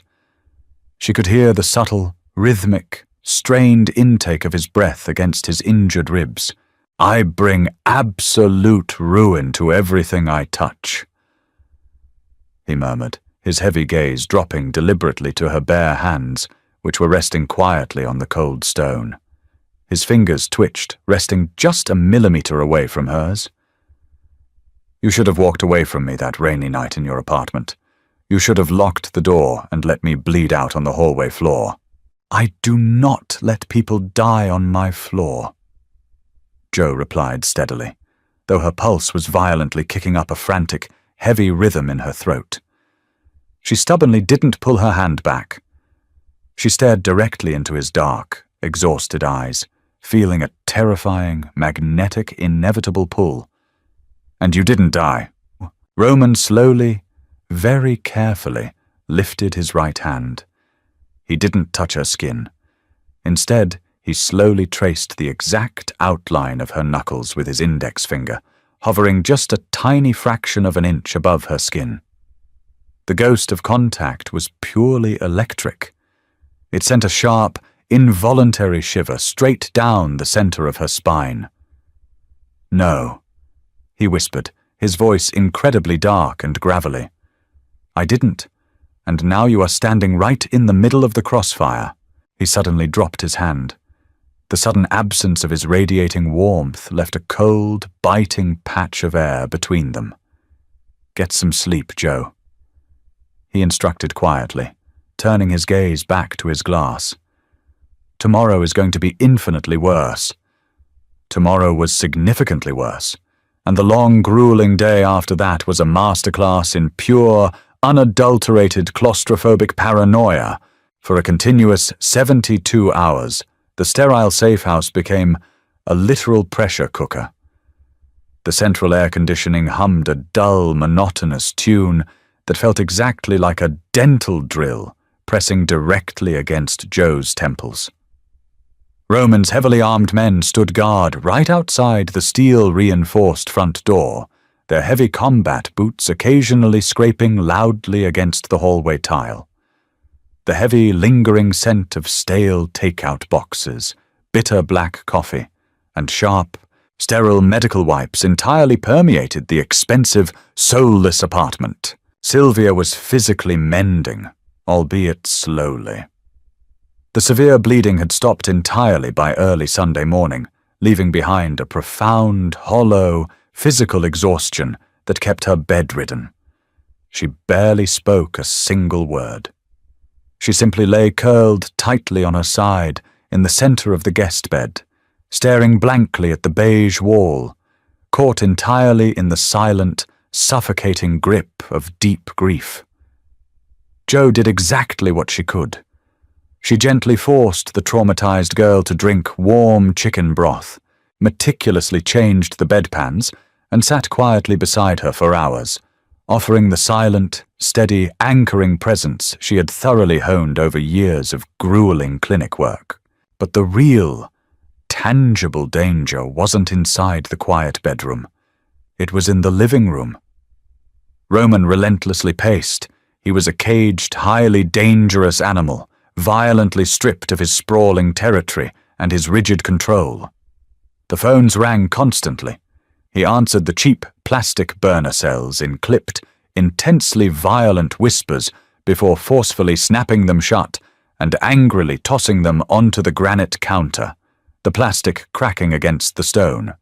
She could hear the subtle, rhythmic, strained intake of his breath against his injured ribs. "I bring absolute ruin to everything I touch," he murmured, his heavy gaze dropping deliberately to her bare hands, which were resting quietly on the cold stone. His fingers twitched, resting just a millimeter away from hers. "You should have walked away from me that rainy night in your apartment. You should have locked the door and let me bleed out on the hallway floor." "I do not let people die on my floor," Jo replied steadily, though her pulse was violently kicking up a frantic, heavy rhythm in her throat. She stubbornly didn't pull her hand back. She stared directly into his dark, exhausted eyes, feeling a terrifying, magnetic, inevitable pull. "And you didn't die." Roman slowly, very carefully, lifted his right hand. He didn't touch her skin. Instead, he slowly traced the exact outline of her knuckles with his index finger, hovering just a tiny fraction of an inch above her skin. The ghost of contact was purely electric. It sent a sharp, involuntary shiver straight down the center of her spine. "No," he whispered, his voice incredibly dark and gravelly. "I didn't, and now you are standing right in the middle of the crossfire." He suddenly dropped his hand. The sudden absence of his radiating warmth left a cold, biting patch of air between them. "Get some sleep, Jo," he instructed quietly, turning his gaze back to his glass. tomorrow is going to be infinitely worse. Tomorrow was significantly worse, and the long, grueling day after that was a masterclass in pure, unadulterated claustrophobic paranoia. For a continuous 72 hours, the sterile safe house became a literal pressure cooker. The central air conditioning hummed a dull, monotonous tune that felt exactly like a dental drill pressing directly against Joe's temples. Roman's heavily armed men stood guard right outside the steel-reinforced front door, their heavy combat boots occasionally scraping loudly against the hallway tile. The heavy, lingering scent of stale takeout boxes, bitter black coffee, and sharp, sterile medical wipes entirely permeated the expensive, soulless apartment. Sylvia was physically mending, albeit slowly. The severe bleeding had stopped entirely by early Sunday morning, leaving behind a profound, hollow, physical exhaustion that kept her bedridden. She barely spoke a single word. She simply lay curled tightly on her side in the center of the guest bed, staring blankly at the beige wall, caught entirely in the silent, suffocating grip of deep grief. Joe did exactly what she could. She gently forced the traumatized girl to drink warm chicken broth, meticulously changed the bedpans, and sat quietly beside her for hours, offering the silent, steady, anchoring presence she had thoroughly honed over years of grueling clinic work. But the real, tangible danger wasn't inside the quiet bedroom. It was in the living room. Roman relentlessly paced. He was a caged, highly dangerous animal, violently stripped of his sprawling territory and his rigid control. The phones rang constantly. He answered the cheap plastic burner cells in clipped, intensely violent whispers before forcefully snapping them shut and angrily tossing them onto the granite counter, the plastic cracking against the stone.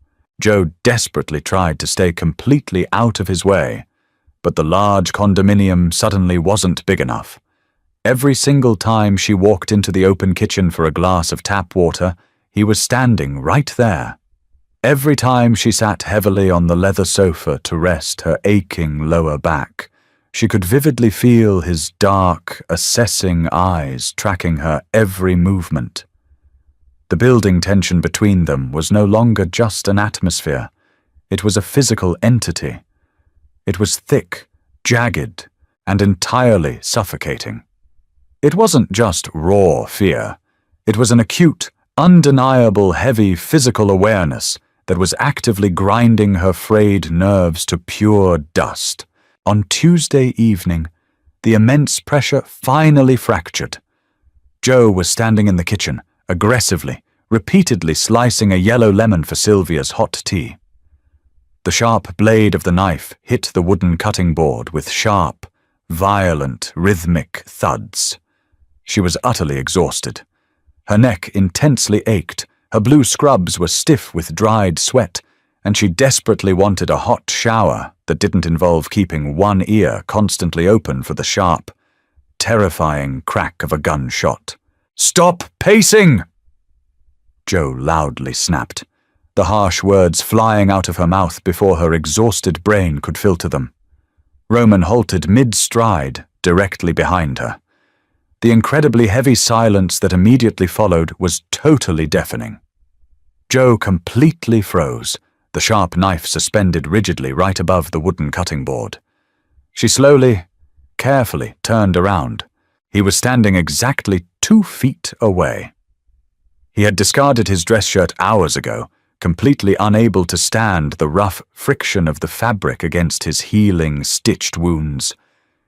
Joe desperately tried to stay completely out of his way, but the large condominium suddenly wasn't big enough. Every single time she walked into the open kitchen for a glass of tap water, he was standing right there. Every time she sat heavily on the leather sofa to rest her aching lower back, she could vividly feel his dark, assessing eyes tracking her every movement. The building tension between them was no longer just an atmosphere. It was a physical entity. It was thick, jagged, and entirely suffocating. It wasn't just raw fear. It was an acute, undeniable, heavy physical awareness that was actively grinding her frayed nerves to pure dust. On Tuesday evening, the immense pressure finally fractured. Joe was standing in the kitchen, aggressively, repeatedly slicing a yellow lemon for Sylvia's hot tea. The sharp blade of the knife hit the wooden cutting board with sharp, violent, rhythmic thuds. She was utterly exhausted. Her neck intensely ached, her blue scrubs were stiff with dried sweat, and she desperately wanted a hot shower that didn't involve keeping one ear constantly open for the sharp, terrifying crack of a gunshot. "Stop pacing!" Joe loudly snapped, the harsh words flying out of her mouth before her exhausted brain could filter them. Roman halted mid-stride, directly behind her. The incredibly heavy silence that immediately followed was totally deafening. Joe completely froze, the sharp knife suspended rigidly right above the wooden cutting board. She slowly, carefully turned around. He was standing exactly 2 feet away. He had discarded his dress shirt hours ago, completely unable to stand the rough friction of the fabric against his healing, stitched wounds.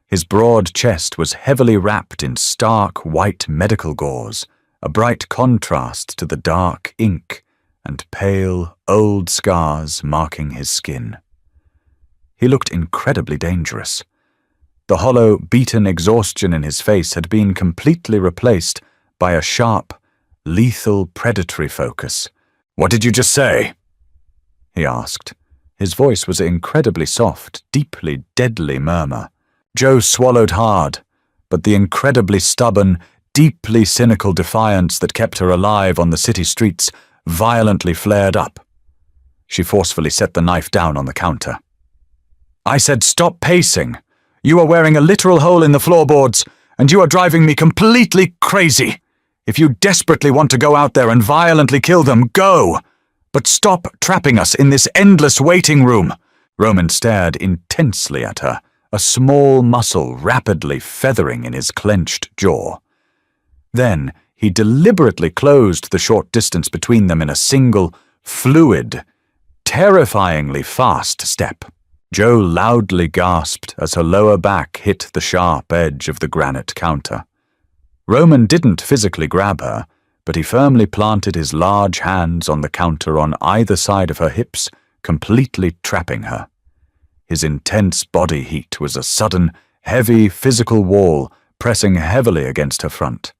His broad chest was heavily wrapped in stark white medical gauze, a bright contrast to the dark ink and pale, old scars marking his skin. He looked incredibly dangerous. The hollow, beaten exhaustion in his face had been completely replaced by a sharp, lethal predatory focus. "What did you just say?" he asked. His voice was an incredibly soft, deeply deadly murmur. Joe swallowed hard, but the incredibly stubborn, deeply cynical defiance that kept her alive on the city streets violently flared up. She forcefully set the knife down on the counter. "I said stop pacing. You are wearing a literal hole in the floorboards, and you are driving me completely crazy. If you desperately want to go out there and violently kill them, go! But stop trapping us in this endless waiting room." Roman stared intensely at her, a small muscle rapidly feathering in his clenched jaw. Then he deliberately closed the short distance between them in a single, fluid, terrifyingly fast step. Jo loudly gasped as her lower back hit the sharp edge of the granite counter. Roman didn't physically grab her, but he firmly planted his large hands on the counter on either side of her hips, completely trapping her. His intense body heat was a sudden, heavy physical wall pressing heavily against her front.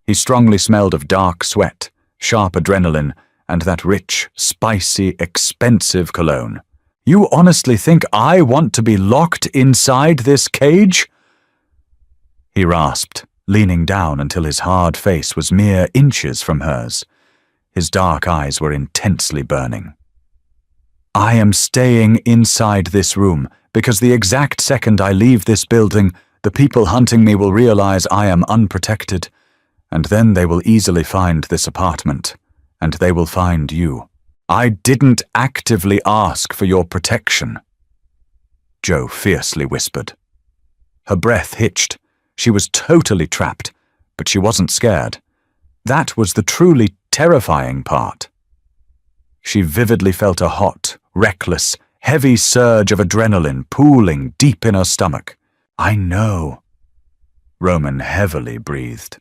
He strongly smelled of dark sweat, sharp adrenaline, and that rich, spicy, expensive cologne. "You honestly think I want to be locked inside this cage?" He rasped, leaning down until his hard face was mere inches from hers. His dark eyes were intensely burning. "I am staying inside this room because the exact second I leave this building, the people hunting me will realize I am unprotected, and then they will easily find this apartment, and they will find you. I didn't actively ask for your protection," Jo fiercely whispered. Her breath hitched. She was totally trapped, but she wasn't scared. That was the truly terrifying part. She vividly felt a hot, reckless, heavy surge of adrenaline pooling deep in her stomach. "I know." Roman heavily breathed.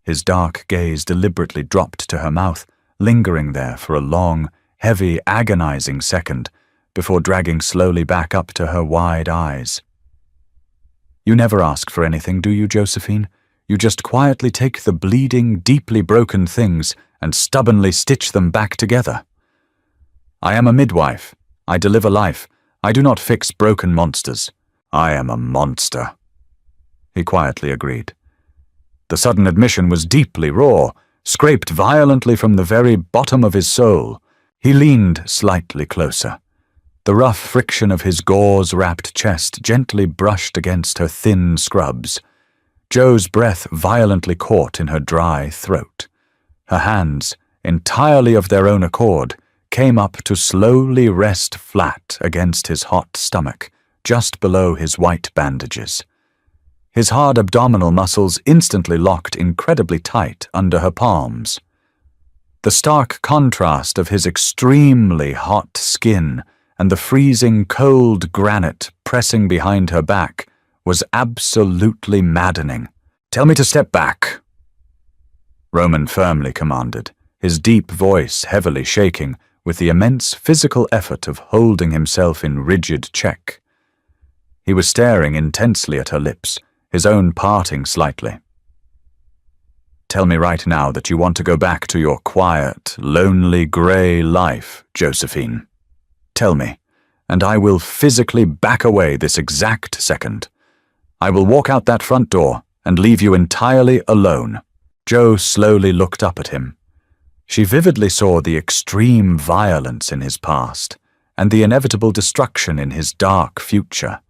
His dark gaze deliberately dropped to her mouth, lingering there for a long, heavy, agonizing second before dragging slowly back up to her wide eyes. "You never ask for anything, do you, Josephine? You just quietly take the bleeding, deeply broken things and stubbornly stitch them back together." "I am a midwife. I deliver life. I do not fix broken monsters." "I am a monster," he quietly agreed. The sudden admission was deeply raw, scraped violently from the very bottom of his soul. He leaned slightly closer. The rough friction of his gauze-wrapped chest gently brushed against her thin scrubs. Jo's breath violently caught in her dry throat. Her hands, entirely of their own accord, came up to slowly rest flat against his hot stomach, just below his white bandages. His hard abdominal muscles instantly locked incredibly tight under her palms. The stark contrast of his extremely hot skin and the freezing cold granite pressing behind her back was absolutely maddening. "Tell me to step back," Roman firmly commanded, his deep voice heavily shaking with the immense physical effort of holding himself in rigid check. He was staring intensely at her lips, his own parting slightly. "Tell me right now that you want to go back to your quiet, lonely, grey life, Josephine. Tell me, and I will physically back away this exact second. I will walk out that front door and leave you entirely alone." Jo slowly looked up at him. She vividly saw the extreme violence in his past and the inevitable destruction in his dark future.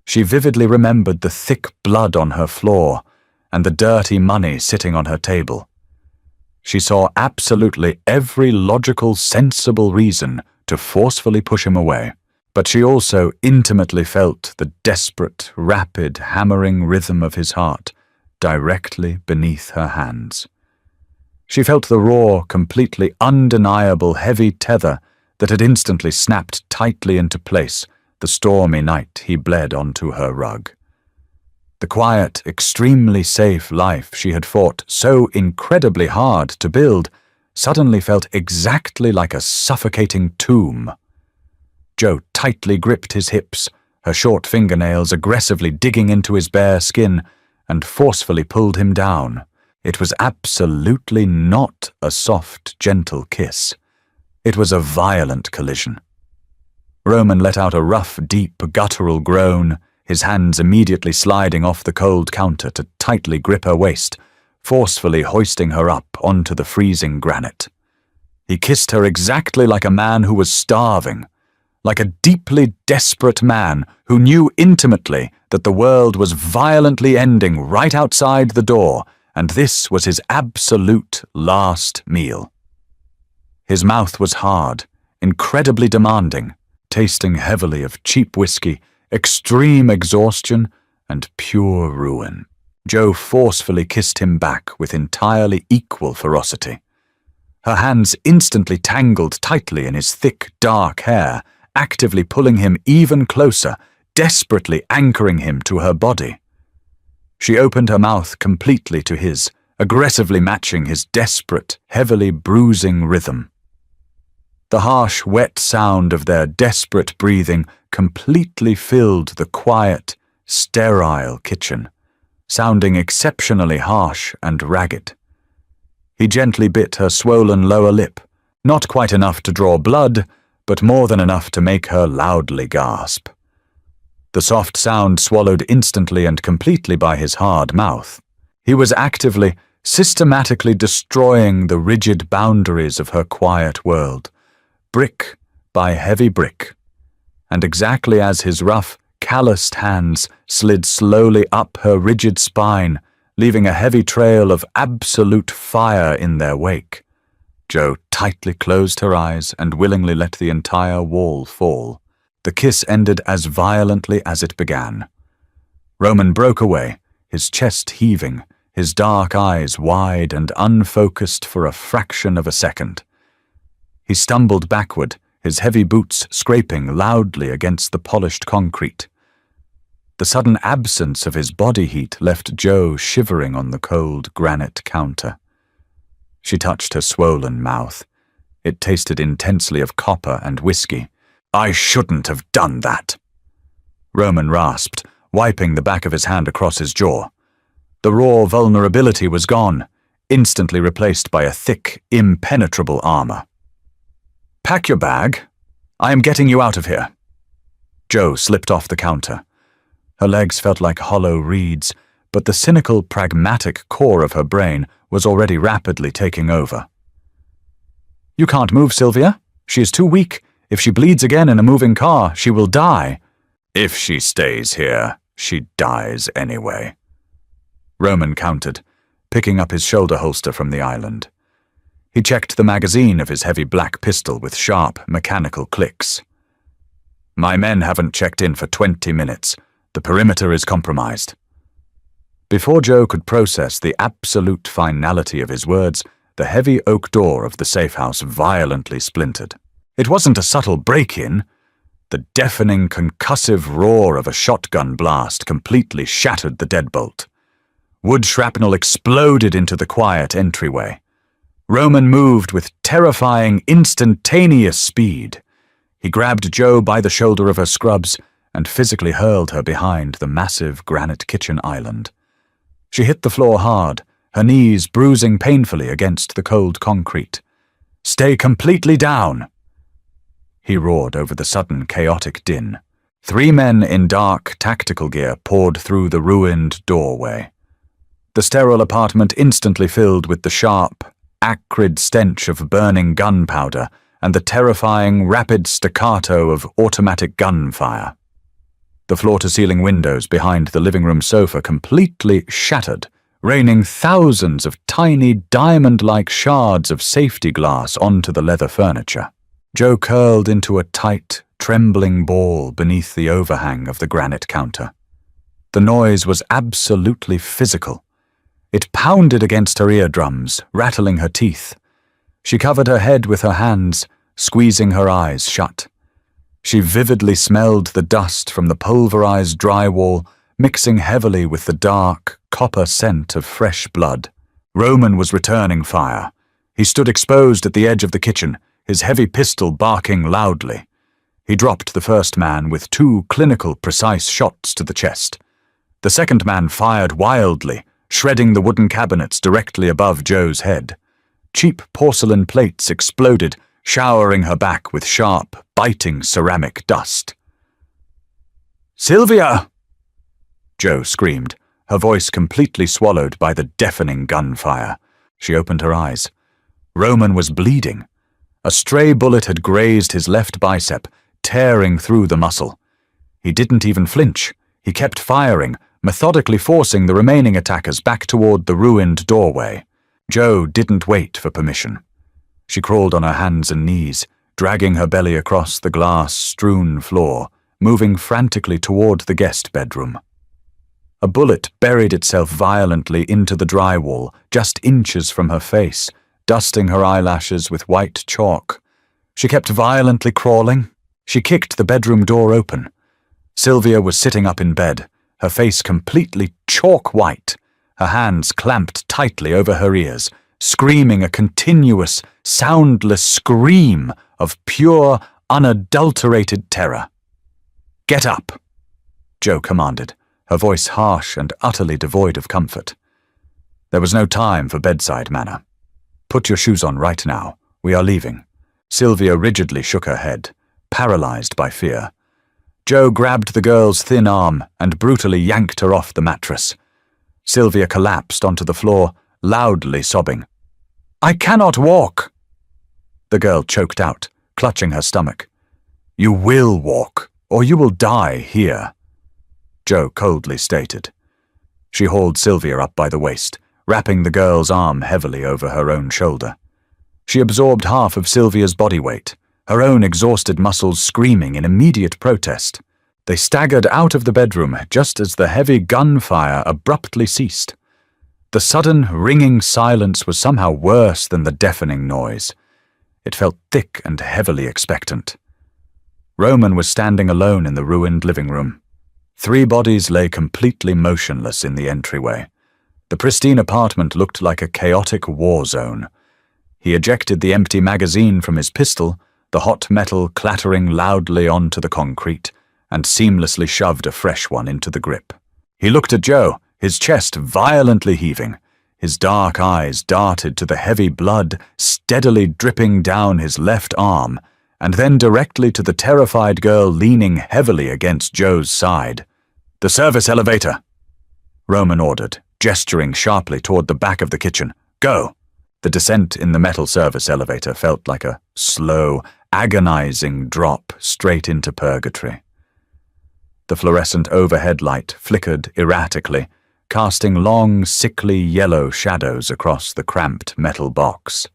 She vividly remembered the thick blood on her floor and the dirty money sitting on her table. She saw absolutely every logical, sensible reason to forcefully push him away, but she also intimately felt the desperate, rapid, hammering rhythm of his heart directly beneath her hands. She felt the raw, completely undeniable heavy tether that had instantly snapped tightly into place the stormy night he bled onto her rug. The quiet, extremely safe life she had fought so incredibly hard to build suddenly felt exactly like a suffocating tomb. Jo tightly gripped his hips, her short fingernails aggressively digging into his bare skin, and forcefully pulled him down. It was absolutely not a soft, gentle kiss. It was a violent collision. Roman let out a rough, deep, guttural groan, his hands immediately sliding off the cold counter to tightly grip her waist, forcefully hoisting her up onto the freezing granite. He kissed her exactly like a man who was starving, like a deeply desperate man who knew intimately that the world was violently ending right outside the door, and this was his absolute last meal. His mouth was hard, incredibly demanding, tasting heavily of cheap whiskey, extreme exhaustion, and pure ruin. Joe forcefully kissed him back with entirely equal ferocity. Her hands instantly tangled tightly in his thick, dark hair, actively pulling him even closer, desperately anchoring him to her body. She opened her mouth completely to his, aggressively matching his desperate, heavily bruising rhythm. The harsh, wet sound of their desperate breathing completely filled the quiet, sterile kitchen, sounding exceptionally harsh and ragged. He gently bit her swollen lower lip, not quite enough to draw blood, but more than enough to make her loudly gasp. The soft sound swallowed instantly and completely by his hard mouth. He was actively, systematically destroying the rigid boundaries of her quiet world, brick by heavy brick, and exactly as his rough, calloused hands slid slowly up her rigid spine, leaving a heavy trail of absolute fire in their wake, Joe tightly closed her eyes and willingly let the entire wall fall. The kiss ended as violently as it began. Roman broke away, his chest heaving, his dark eyes wide and unfocused for a fraction of a second. He stumbled backward, his heavy boots scraping loudly against the polished concrete. The sudden absence of his body heat left Joe shivering on the cold granite counter. She touched her swollen mouth. It tasted intensely of copper and whiskey. "I shouldn't have done that," Roman rasped, wiping the back of his hand across his jaw. The raw vulnerability was gone, instantly replaced by a thick, impenetrable armor. "Pack your bag. I am getting you out of here." Joe slipped off the counter. Her legs felt like hollow reeds, but the cynical, pragmatic core of her brain was already rapidly taking over. "You can't move, Sylvia. She is too weak. If she bleeds again in a moving car, she will die." "If she stays here, she dies anyway," Roman countered, picking up his shoulder holster from the island. He checked the magazine of his heavy black pistol with sharp, mechanical clicks. "My men haven't checked in for 20 minutes. The perimeter is compromised." Before Joe could process the absolute finality of his words, the heavy oak door of the safe house violently splintered. It wasn't a subtle break-in. The deafening, concussive roar of a shotgun blast completely shattered the deadbolt. Wood shrapnel exploded into the quiet entryway. Roman moved with terrifying, instantaneous speed. He grabbed Joe by the shoulder of her scrubs and physically hurled her behind the massive granite kitchen island. She hit the floor hard, her knees bruising painfully against the cold concrete. "Stay completely down," he roared over the sudden chaotic din. 3 men in dark tactical gear poured through the ruined doorway. The sterile apartment instantly filled with the sharp, acrid stench of burning gunpowder and the terrifying, rapid staccato of automatic gunfire. The floor-to-ceiling windows behind the living room sofa completely shattered, raining thousands of tiny, diamond-like shards of safety glass onto the leather furniture. Joe curled into a tight, trembling ball beneath the overhang of the granite counter. The noise was absolutely physical. It pounded against her eardrums, rattling her teeth. She covered her head with her hands, squeezing her eyes shut. She vividly smelled the dust from the pulverized drywall, mixing heavily with the dark, copper scent of fresh blood. Roman was returning fire. He stood exposed at the edge of the kitchen, his heavy pistol barking loudly. He dropped the first man with 2 clinical, precise shots to the chest. The second man fired wildly, shredding the wooden cabinets directly above Joe's head. Cheap porcelain plates exploded, showering her back with sharp, biting ceramic dust. "Sylvia!" Jo screamed, her voice completely swallowed by the deafening gunfire. She opened her eyes. Roman was bleeding. A stray bullet had grazed his left bicep, tearing through the muscle. He didn't even flinch. He kept firing, methodically forcing the remaining attackers back toward the ruined doorway. Jo didn't wait for permission. She crawled on her hands and knees, dragging her belly across the glass-strewn floor, moving frantically toward the guest bedroom. A bullet buried itself violently into the drywall, just inches from her face, dusting her eyelashes with white chalk. She kept violently crawling. She kicked the bedroom door open. Sylvia was sitting up in bed, her face completely chalk white, her hands clamped tightly over her ears, screaming a continuous, soundless scream of pure, unadulterated terror. "Get up," Jo commanded, her voice harsh and utterly devoid of comfort. There was no time for bedside manner. "Put your shoes on right now. We are leaving." Sylvia rigidly shook her head, paralyzed by fear. Jo grabbed the girl's thin arm and brutally yanked her off the mattress. Sylvia collapsed onto the floor, loudly sobbing. "I cannot walk!" The girl choked out, clutching her stomach. "You will walk, or you will die here," Jo coldly stated. She hauled Sylvia up by the waist, wrapping the girl's arm heavily over her own shoulder. She absorbed half of Sylvia's body weight, her own exhausted muscles screaming in immediate protest. They staggered out of the bedroom just as the heavy gunfire abruptly ceased. The sudden, ringing silence was somehow worse than the deafening noise. It felt thick and heavily expectant. Roman was standing alone in the ruined living room. 3 bodies lay completely motionless in the entryway. The pristine apartment looked like a chaotic war zone. He ejected the empty magazine from his pistol, the hot metal clattering loudly onto the concrete, and seamlessly shoved a fresh one into the grip. He looked at Jo, his chest violently heaving. His dark eyes darted to the heavy blood steadily dripping down his left arm, and then directly to the terrified girl leaning heavily against Jo's side. "The service elevator," Roman ordered, gesturing sharply toward the back of the kitchen. "Go!" The descent in the metal service elevator felt like a slow, agonizing drop straight into purgatory. The fluorescent overhead light flickered erratically, casting long, sickly yellow shadows across the cramped metal box.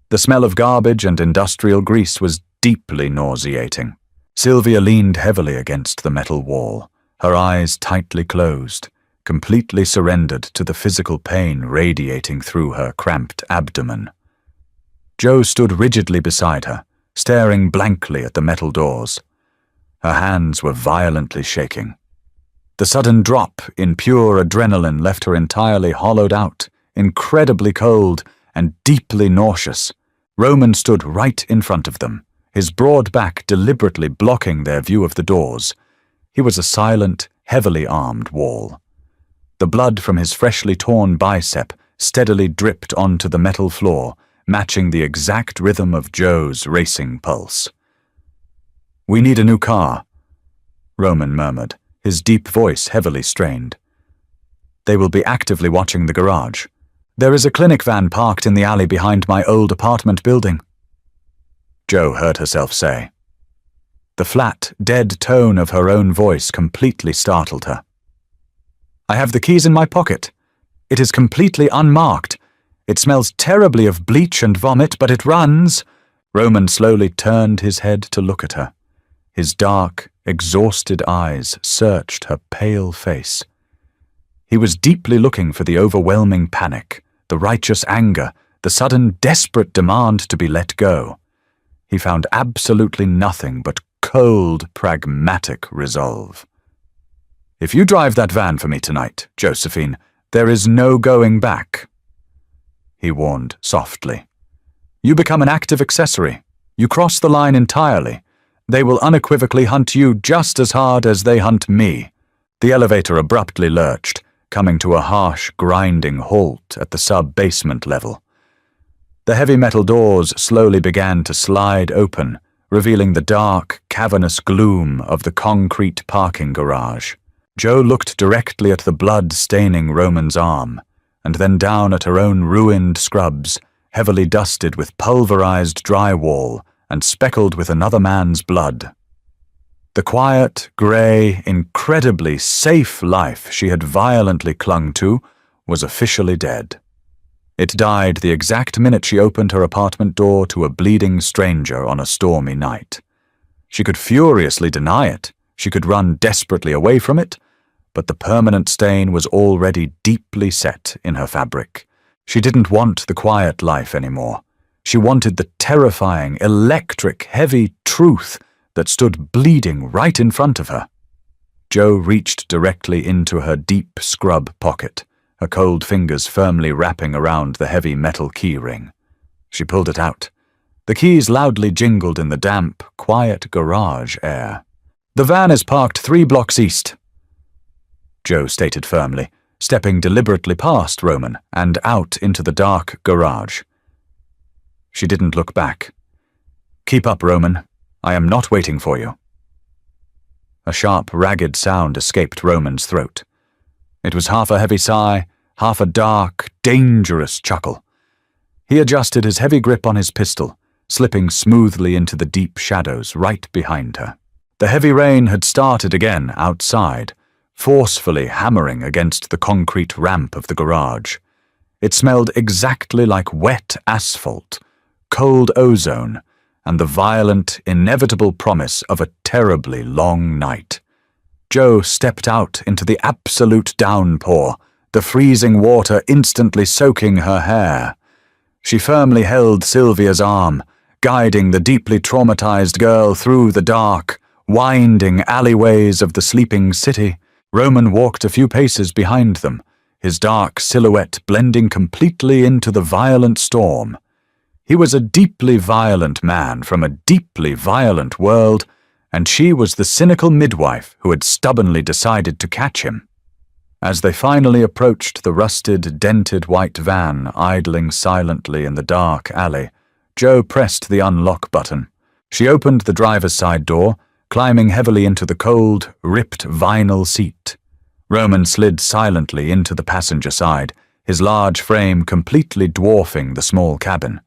The smell of garbage and industrial grease was deeply nauseating. Sylvia leaned heavily against the metal wall, her eyes tightly closed, completely surrendered to the physical pain radiating through her cramped abdomen. Jo stood rigidly beside her, staring blankly at the metal doors. Her hands were violently shaking. The sudden drop in pure adrenaline left her entirely hollowed out, incredibly cold, and deeply nauseous. Roman stood right in front of them, his broad back deliberately blocking their view of the doors. He was a silent, heavily armed wall. The blood from his freshly torn bicep steadily dripped onto the metal floor, matching the exact rhythm of Jo's racing pulse. "We need a new car," Roman murmured, his deep voice heavily strained. "They will be actively watching the garage. There is a clinic van parked in the alley behind my old apartment building," Jo heard herself say. The flat, dead tone of her own voice completely startled her. "I have the keys in my pocket. It is completely unmarked. It smells terribly of bleach and vomit, but it runs." Roman slowly turned his head to look at her. His dark, exhausted eyes searched her pale face. He was deeply looking for the overwhelming panic, the righteous anger, the sudden desperate demand to be let go. He found absolutely nothing but cold, pragmatic resolve. "If you drive that van for me tonight, Josephine, there is no going back," he warned softly. "You become an active accessory. You cross the line entirely. They will unequivocally hunt you just as hard as they hunt me." The elevator abruptly lurched, coming to a harsh, grinding halt at the sub-basement level. The heavy metal doors slowly began to slide open, revealing the dark, cavernous gloom of the concrete parking garage. Jo looked directly at the blood-staining Roman's arm, and then down at her own ruined scrubs, heavily dusted with pulverized drywall and speckled with another man's blood. The quiet, grey, incredibly safe life she had violently clung to was officially dead. It died the exact minute she opened her apartment door to a bleeding stranger on a stormy night. She could furiously deny it, she could run desperately away from it, but the permanent stain was already deeply set in her fabric. She didn't want the quiet life anymore. She wanted the terrifying, electric, heavy truth that stood bleeding right in front of her. Jo reached directly into her deep scrub pocket, her cold fingers firmly wrapping around the heavy metal key ring. She pulled it out. The keys loudly jingled in the damp, quiet garage air. "The van is parked 3 blocks east," Jo stated firmly, stepping deliberately past Roman and out into the dark garage. She didn't look back. "Keep up, Roman. I am not waiting for you." A sharp, ragged sound escaped Roman's throat. It was half a heavy sigh, half a dark, dangerous chuckle. He adjusted his heavy grip on his pistol, slipping smoothly into the deep shadows right behind her. The heavy rain had started again outside, forcefully hammering against the concrete ramp of the garage. It smelled exactly like wet asphalt, cold ozone, and the violent, inevitable promise of a terribly long night. Jo stepped out into the absolute downpour, the freezing water instantly soaking her hair. She firmly held Sylvia's arm, guiding the deeply traumatized girl through the dark, winding alleyways of the sleeping city. Roman walked a few paces behind them, his dark silhouette blending completely into the violent storm. He was a deeply violent man from a deeply violent world, and she was the cynical midwife who had stubbornly decided to catch him. As they finally approached the rusted, dented white van idling silently in the dark alley, Jo pressed the unlock button. She opened the driver's side door, climbing heavily into the cold, ripped vinyl seat. Roman slid silently into the passenger side, his large frame completely dwarfing the small cabin.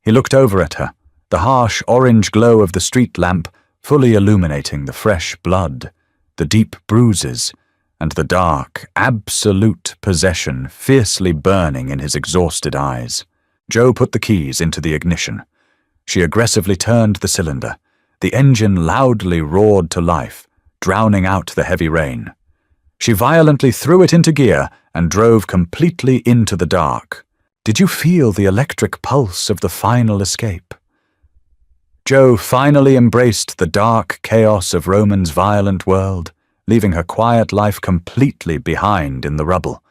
He looked over at her, the harsh orange glow of the street lamp fully illuminating the fresh blood, the deep bruises, and the dark, absolute possession fiercely burning in his exhausted eyes. Jo put the keys into the ignition. She aggressively turned the cylinder. The engine loudly roared to life, drowning out the heavy rain. She violently threw it into gear and drove completely into the dark. Did you feel the electric pulse of the final escape? Jo finally embraced the dark chaos of Roman's violent world, leaving her quiet life completely behind in the rubble.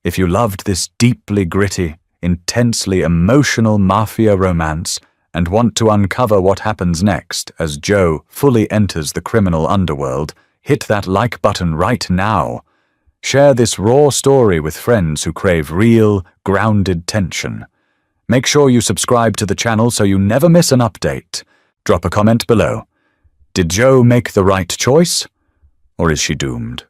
If you loved this deeply gritty, intensely emotional mafia romance and want to uncover what happens next as Jo fully enters the criminal underworld, hit that like button right now. Share this raw story with friends who crave real, grounded tension. Make sure you subscribe to the channel so you never miss an update. Drop a comment below. Did Jo make the right choice? Or is she doomed?